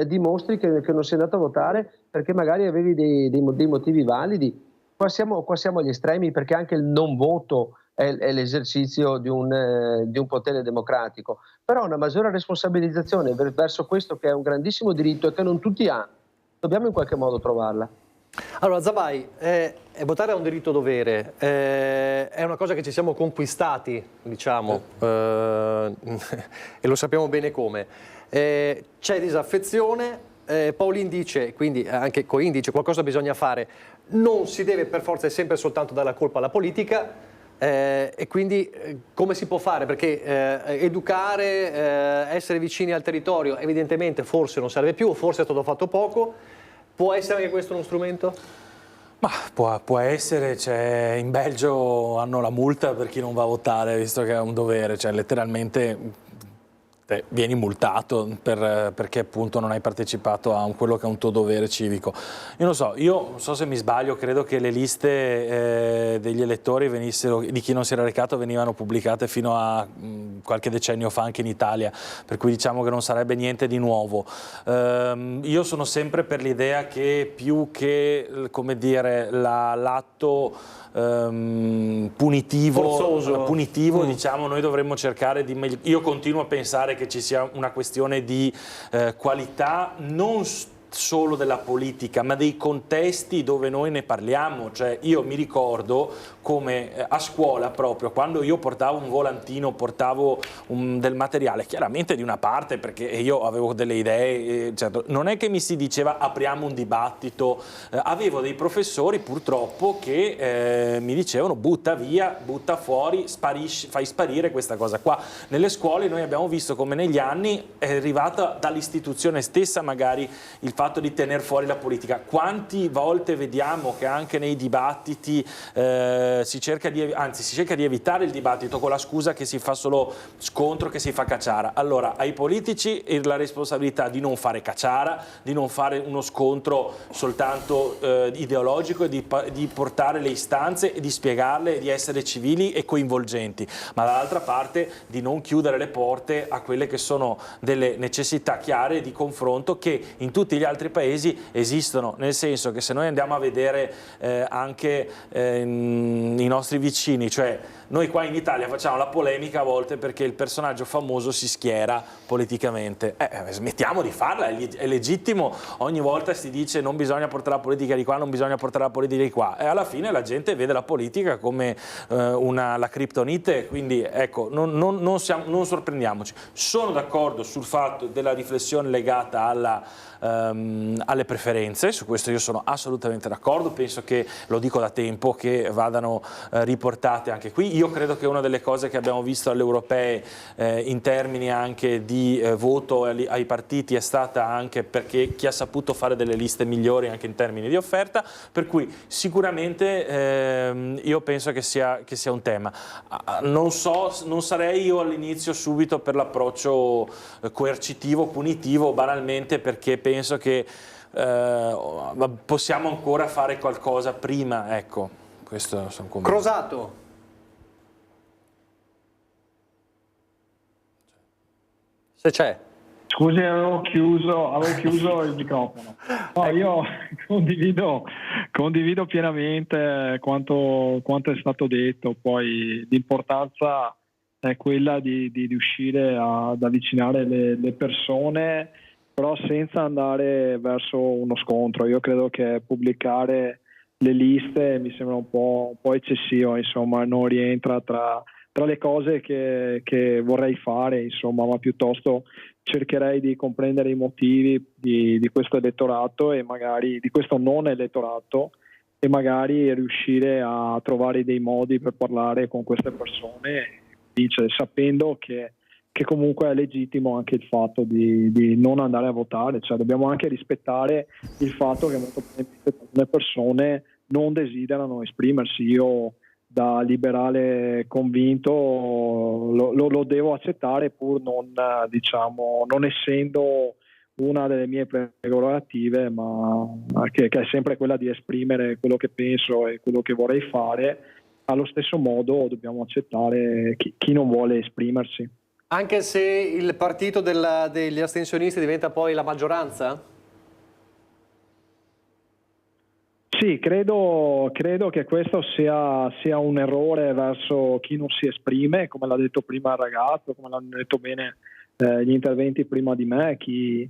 dimostri che non sei andato a votare perché magari avevi dei motivi validi. Qua siamo agli estremi, perché anche il non voto è l'esercizio di un potere democratico, però una maggiore responsabilizzazione verso questo, che è un grandissimo diritto e che non tutti hanno, dobbiamo in qualche modo trovarla. Allora, Zabai, votare è un diritto-dovere, è una cosa che ci siamo conquistati, diciamo, e lo sappiamo bene come. C'è disaffezione, Paulin dice, quindi anche Coin dice, qualcosa bisogna fare, non si deve per forza e sempre soltanto dare la colpa alla politica, e quindi come si può fare? Perché educare, essere vicini al territorio, evidentemente forse non serve più, forse è stato fatto poco. Può essere anche questo uno strumento? Ma può essere, cioè, in Belgio hanno la multa per chi non va a votare, visto che è un dovere, cioè letteralmente vieni multato perché appunto non hai partecipato a quello che è un tuo dovere civico. Io non so se mi sbaglio, credo che le liste degli elettori di chi non si era recato venivano pubblicate fino a qualche decennio fa anche in Italia, per cui diciamo che non sarebbe niente di nuovo. Io sono sempre per l'idea che più che, come dire, l'atto punitivo, diciamo, noi dovremmo cercare di io continuo a pensare che ci sia una questione di qualità non solo della politica, ma dei contesti dove noi ne parliamo. Cioè, io mi ricordo come a scuola, proprio quando io portavo un volantino, portavo del materiale, chiaramente di una parte perché io avevo delle idee, certo, non è che mi si diceva apriamo un dibattito, avevo dei professori purtroppo che mi dicevano butta via, butta fuori, fai sparire questa cosa qua. Nelle scuole noi abbiamo visto come negli anni è arrivata dall'istituzione stessa magari il fatto di tenere fuori la politica. Quante volte vediamo che anche nei dibattiti si cerca di evitare il dibattito con la scusa che si fa solo scontro, che si fa cacciara. Allora, ai politici la responsabilità di non fare cacciara, di non fare uno scontro soltanto ideologico, e di portare le istanze e di spiegarle, di essere civili e coinvolgenti, ma dall'altra parte di non chiudere le porte a quelle che sono delle necessità chiare di confronto che in tutti gli altri paesi esistono, nel senso che se noi andiamo a vedere anche i nostri vicini, cioè noi qua in Italia facciamo la polemica a volte perché il personaggio famoso si schiera politicamente, smettiamo di farla, è legittimo, ogni volta si dice non bisogna portare la politica di qua, non bisogna portare la politica di qua, e alla fine la gente vede la politica come la criptonite, quindi ecco, non sorprendiamoci. Sono d'accordo sul fatto della riflessione legata alla alle preferenze, su questo io sono assolutamente d'accordo, penso che, lo dico da tempo, che vadano riportate anche qui. Io credo che una delle cose che abbiamo visto alle europee in termini anche di voto ai partiti è stata anche perché chi ha saputo fare delle liste migliori anche in termini di offerta, per cui sicuramente io penso che sia un tema. Non sarei io all'inizio subito per l'approccio coercitivo, punitivo, banalmente perché penso che possiamo ancora fare qualcosa prima, ecco, questo sono convinto. Crosato. Se c'è. Scusi, avevo chiuso il microfono. No, io condivido pienamente quanto è stato detto, poi l'importanza è quella di riuscire ad avvicinare le persone, però senza andare verso uno scontro. Io credo che pubblicare le liste mi sembra un po' eccessivo, insomma, non rientra tra le cose che vorrei fare, insomma, ma piuttosto cercherei di comprendere i motivi di questo elettorato e magari di questo non elettorato e magari riuscire a trovare dei modi per parlare con queste persone, sapendo che comunque è legittimo anche il fatto di non andare a votare, cioè dobbiamo anche rispettare il fatto che molto probabilmente alcune persone non desiderano esprimersi. Io da liberale convinto lo devo accettare, pur non essendo una delle mie prerogative, ma che è sempre quella di esprimere quello che penso e quello che vorrei fare. Allo stesso modo dobbiamo accettare chi non vuole esprimersi. Anche se il partito degli astensionisti diventa poi la maggioranza? Sì, credo che questo sia un errore verso chi non si esprime, come l'ha detto prima il ragazzo, come l'hanno detto bene gli interventi prima di me, chi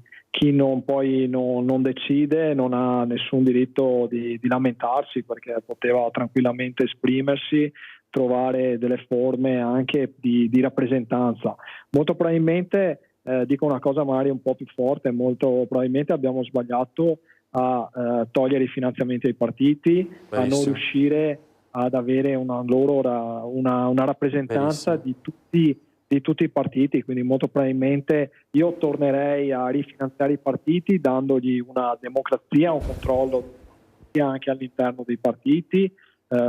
non decide non ha nessun diritto di lamentarsi, perché poteva tranquillamente esprimersi, trovare delle forme anche di rappresentanza. Molto probabilmente, dico una cosa magari un po' più forte, molto probabilmente abbiamo sbagliato a togliere i finanziamenti ai partiti, a non riuscire ad avere una rappresentanza di tutti i partiti, quindi molto probabilmente io tornerei a rifinanziare i partiti dandogli una democrazia, un controllo anche all'interno dei partiti.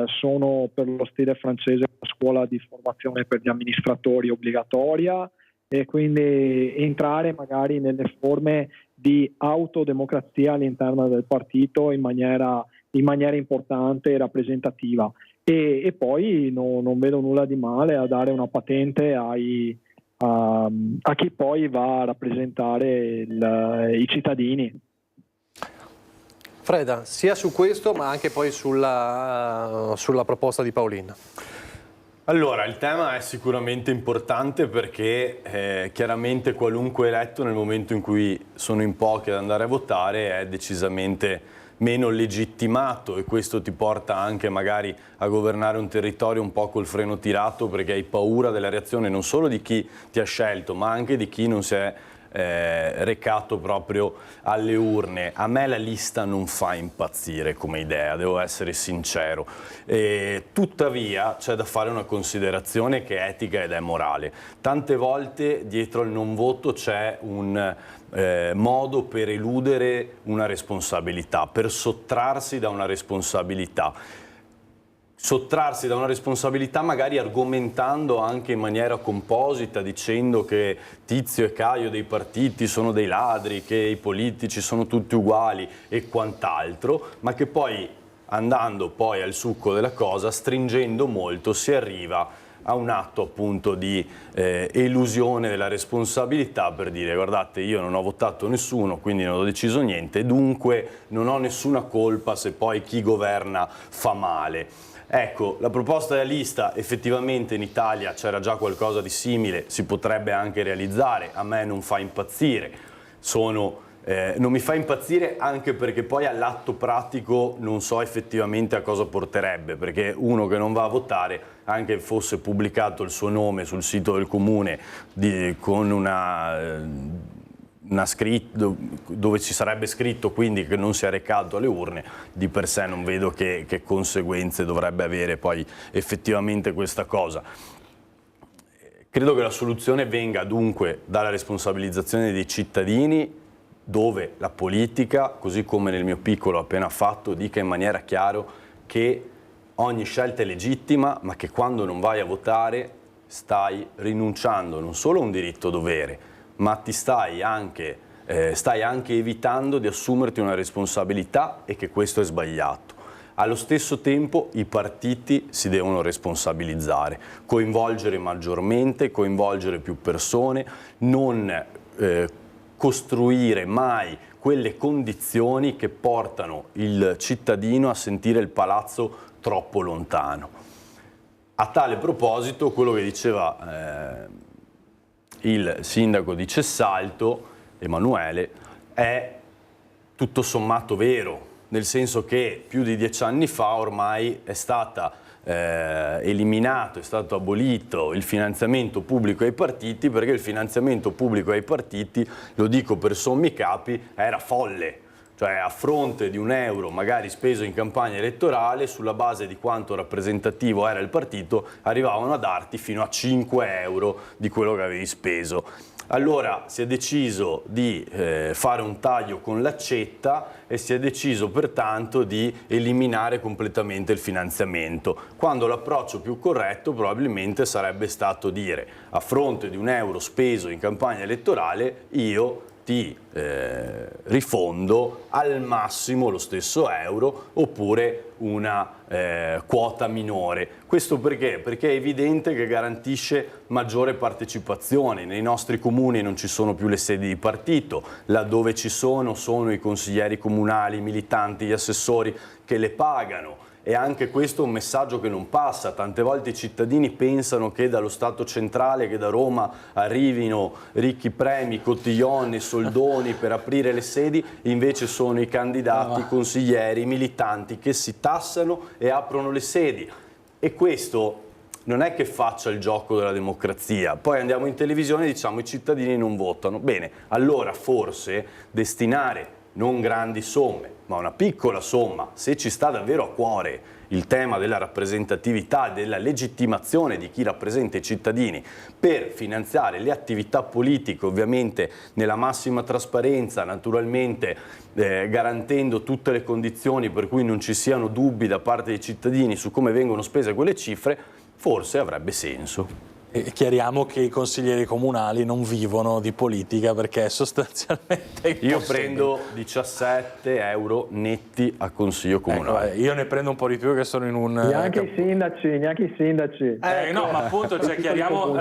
Sono per lo stile francese una scuola di formazione per gli amministratori obbligatoria, e quindi entrare magari nelle forme di autodemocrazia all'interno del partito in maniera importante e rappresentativa, e poi non vedo nulla di male a dare una patente a chi poi va a rappresentare i cittadini. Freda, sia su questo ma anche poi sulla proposta di Paolin. Allora, il tema è sicuramente importante perché chiaramente qualunque eletto nel momento in cui sono in pochi ad andare a votare è decisamente meno legittimato, e questo ti porta anche magari a governare un territorio un po' col freno tirato, perché hai paura della reazione non solo di chi ti ha scelto ma anche di chi non si è recato proprio alle urne. A me la lista non fa impazzire come idea, devo essere sincero, tuttavia c'è da fare una considerazione che è etica ed è morale. Tante volte dietro al non voto c'è un modo per eludere una responsabilità, per sottrarsi da una responsabilità. Sottrarsi da una responsabilità magari argomentando anche in maniera composita, dicendo che Tizio e Caio dei partiti sono dei ladri, che i politici sono tutti uguali e quant'altro, ma che poi, andando poi al succo della cosa, stringendo molto, si arriva a un atto appunto di elusione della responsabilità, per dire: guardate, io non ho votato nessuno, quindi non ho deciso niente, dunque non ho nessuna colpa se poi chi governa fa male. Ecco, la proposta della lista, effettivamente in Italia c'era già qualcosa di simile, si potrebbe anche realizzare, a me non fa impazzire, non mi fa impazzire anche perché poi all'atto pratico non so effettivamente a cosa porterebbe, perché uno che non va a votare, anche fosse pubblicato il suo nome sul sito del comune con una dove ci sarebbe scritto quindi che non si è recato alle urne, di per sé non vedo che conseguenze dovrebbe avere poi effettivamente questa cosa. Credo che la soluzione venga dunque dalla responsabilizzazione dei cittadini, dove la politica, così come nel mio piccolo ho appena fatto, dica in maniera chiara che ogni scelta è legittima, ma che quando non vai a votare stai rinunciando non solo a un diritto-dovere, ma ti stai anche evitando di assumerti una responsabilità, e che questo è sbagliato. Allo stesso tempo i partiti si devono responsabilizzare, coinvolgere maggiormente, coinvolgere più persone, non costruire mai quelle condizioni che portano il cittadino a sentire il palazzo troppo lontano. A tale proposito, quello che diceva il sindaco di Cessalto, Emanuele, è tutto sommato vero, nel senso che più di 10 anni fa ormai è stata eliminato, è stato abolito il finanziamento pubblico ai partiti, perché il finanziamento pubblico ai partiti, lo dico per sommi capi, era folle. Cioè, a fronte di €1 magari speso in campagna elettorale, sulla base di quanto rappresentativo era il partito, arrivavano a darti fino a €5 di quello che avevi speso. Allora si è deciso di fare un taglio con l'accetta e si è deciso pertanto di eliminare completamente il finanziamento, quando l'approccio più corretto probabilmente sarebbe stato dire: a fronte di €1 speso in campagna elettorale io ti rifondo al massimo lo stesso euro, oppure una quota minore. Questo perché? Perché è evidente che garantisce maggiore partecipazione. Nei nostri comuni non ci sono più le sedi di partito, laddove ci sono i consiglieri comunali, i militanti, gli assessori che le pagano. E anche questo è un messaggio che non passa. Tante volte i cittadini pensano che dallo Stato centrale, che da Roma arrivino ricchi premi, cotillon e soldoni per aprire le sedi, invece sono i candidati, i consiglieri, i militanti che si tassano e aprono le sedi. E questo non è che faccia il gioco della democrazia. Poi andiamo in televisione e diciamo i cittadini non votano. Bene, allora forse destinare non grandi somme, ma una piccola somma, se ci sta davvero a cuore il tema della rappresentatività, della legittimazione di chi rappresenta i cittadini, per finanziare le attività politiche, ovviamente nella massima trasparenza, naturalmente garantendo tutte le condizioni per cui non ci siano dubbi da parte dei cittadini su come vengono spese quelle cifre, forse avrebbe senso. E chiariamo che i consiglieri comunali non vivono di politica, perché sostanzialmente io prendo €17 netti a consiglio comunale. Ecco, io ne prendo un po' di più, che sono in un... Neanche i sindaci. No, ma appunto, cioè, chiariamo,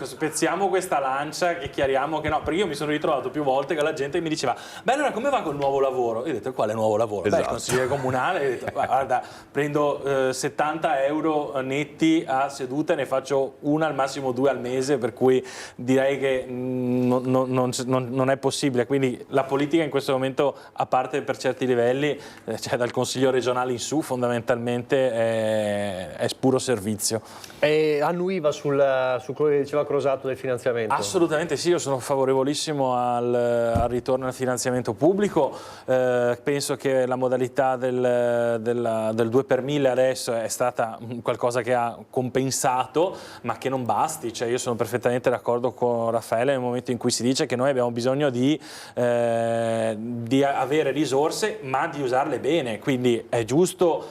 spezziamo questa lancia e chiariamo che no, perché io mi sono ritrovato più volte che la gente mi diceva: beh, allora come va col nuovo lavoro? Io ho detto: quale nuovo lavoro? Esatto. Beh, il consigliere comunale. Io ho detto: guarda, prendo €70 netti a seduta e ne faccio una al massimo 2 al mese, per cui direi che non è possibile. Quindi la politica in questo momento, a parte per certi livelli, cioè dal consiglio regionale in su, fondamentalmente è puro servizio. E annuiva su quello che diceva Crosato del finanziamento? Assolutamente sì, io sono favorevolissimo al ritorno al finanziamento pubblico. Penso che la modalità del 2 per 1000 adesso è stata qualcosa che ha compensato, ma che non basta. Cioè, io sono perfettamente d'accordo con Raffaele nel momento in cui si dice che noi abbiamo bisogno di avere risorse, ma di usarle bene. Quindi è giusto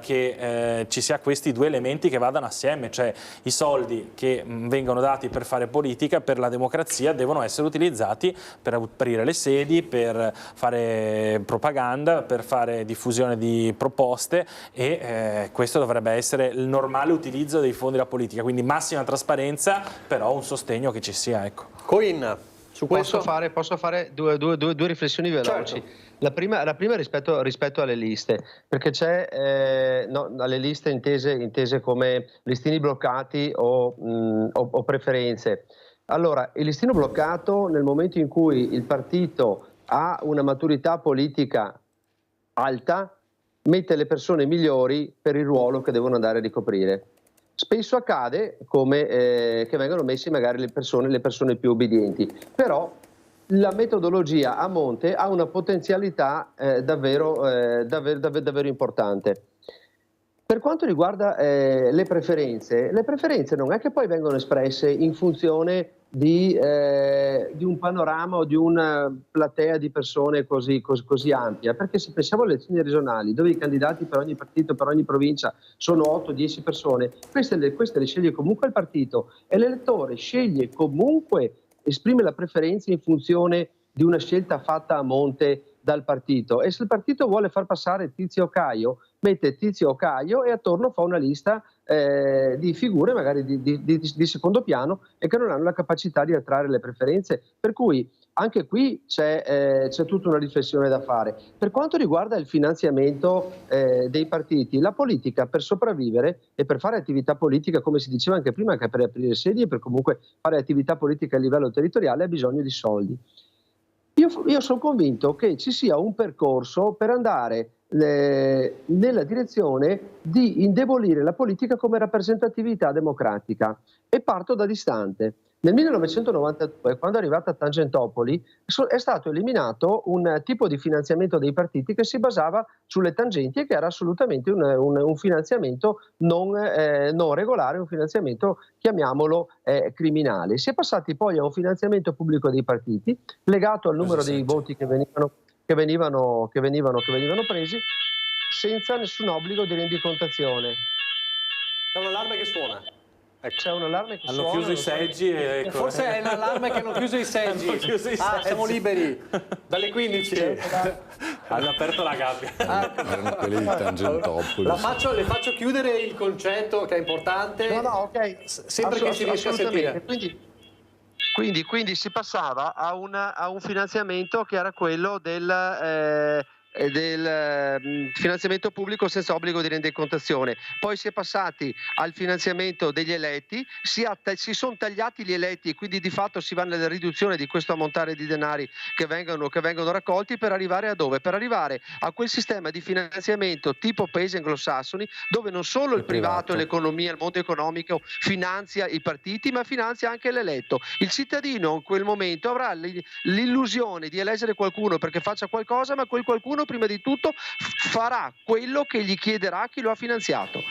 che ci sia questi due elementi che vadano assieme, cioè i soldi che vengono dati per fare politica, per la democrazia, devono essere utilizzati per aprire le sedi, per fare propaganda, per fare diffusione di proposte, e questo dovrebbe essere il normale utilizzo dei fondi della politica. Quindi massima trasparenza, però un sostegno che ci sia, ecco. Coin, su questo? Posso fare due riflessioni veloci. Certo. La prima rispetto alle liste, perché c'è alle liste intese come listini bloccati o preferenze. Allora, il listino bloccato, nel momento in cui il partito ha una maturità politica alta, mette le persone migliori per il ruolo che devono andare a ricoprire. Spesso accade che vengano messi magari le persone più obbedienti, però la metodologia a monte ha una potenzialità davvero importante. Per quanto riguarda le preferenze non è che poi vengono espresse in funzione di un panorama o di una platea di persone così ampia, perché se pensiamo alle elezioni regionali, dove i candidati per ogni partito, per ogni provincia sono 8-10 persone, queste le sceglie comunque il partito e l'elettore sceglie comunque, esprime la preferenza in funzione di una scelta fatta a monte dal partito, e se il partito vuole far passare Tizio o Caio, mette Tizio o Caio e attorno fa una lista di figure magari di secondo piano e che non hanno la capacità di attrarre le preferenze, per cui anche qui c'è tutta una riflessione da fare. Per quanto riguarda il finanziamento dei partiti, la politica per sopravvivere e per fare attività politica, come si diceva anche prima, che per aprire sedi e per comunque fare attività politica a livello territoriale ha bisogno di soldi. Io sono convinto che ci sia un percorso per andare nella direzione di indebolire la politica come rappresentatività democratica, e parto da distante. Nel 1992, quando è arrivata Tangentopoli, è stato eliminato un tipo di finanziamento dei partiti che si basava sulle tangenti e che era assolutamente un finanziamento non regolare, un finanziamento, chiamiamolo, criminale. Si è passati poi a un finanziamento pubblico dei partiti, legato al numero dei voti che venivano presi, senza nessun obbligo di rendicontazione. C'è un allarme che suona. Ecco. C'è un allarme che hanno suona. Chiuso i seggi e ecco. Forse è l'allarme che hanno chiuso i seggi. Siamo liberi dalle 15. Hanno aperto la gabbia. Erano quelli di Tangentopoli. Le faccio chiudere il concetto che è importante. No, ok. Sempre che si riesca a sentire. Quindi si passava a un finanziamento che era quello del finanziamento pubblico senza obbligo di rendicontazione. Poi si è passati al finanziamento degli eletti, si sono tagliati gli eletti e quindi di fatto si va nella riduzione di questo ammontare di denari che vengono raccolti, per arrivare a dove? Per arrivare a quel sistema di finanziamento tipo paesi anglosassoni, dove non solo il privato e l'economia, il mondo economico finanzia i partiti, ma finanzia anche l'eletto. Il cittadino in quel momento avrà l'illusione di eleggere qualcuno perché faccia qualcosa, ma quel qualcuno prima di tutto farà quello che gli chiederà chi lo ha finanziato.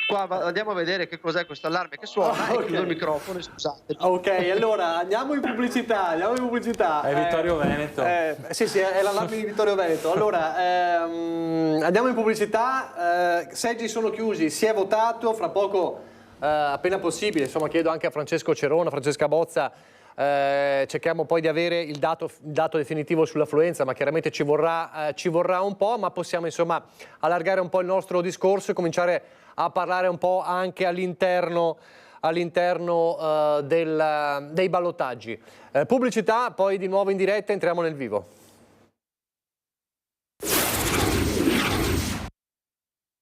Qua andiamo a vedere che cos'è questo allarme che suona. E chiudo il microfono, scusate. Ok, allora andiamo in pubblicità. È Vittorio Veneto. Sì, è l'allarme di Vittorio Veneto. Allora, andiamo in pubblicità, seggi sono chiusi, si è votato, fra poco, appena possibile, insomma chiedo anche a Francesco Cerona, Francesca Bozza, cerchiamo poi di avere il dato definitivo sull'affluenza, ma chiaramente ci vorrà un po', ma possiamo insomma allargare un po' il nostro discorso e cominciare a parlare un po' anche all'interno dei ballottaggi. Pubblicità, poi di nuovo in diretta, entriamo nel vivo.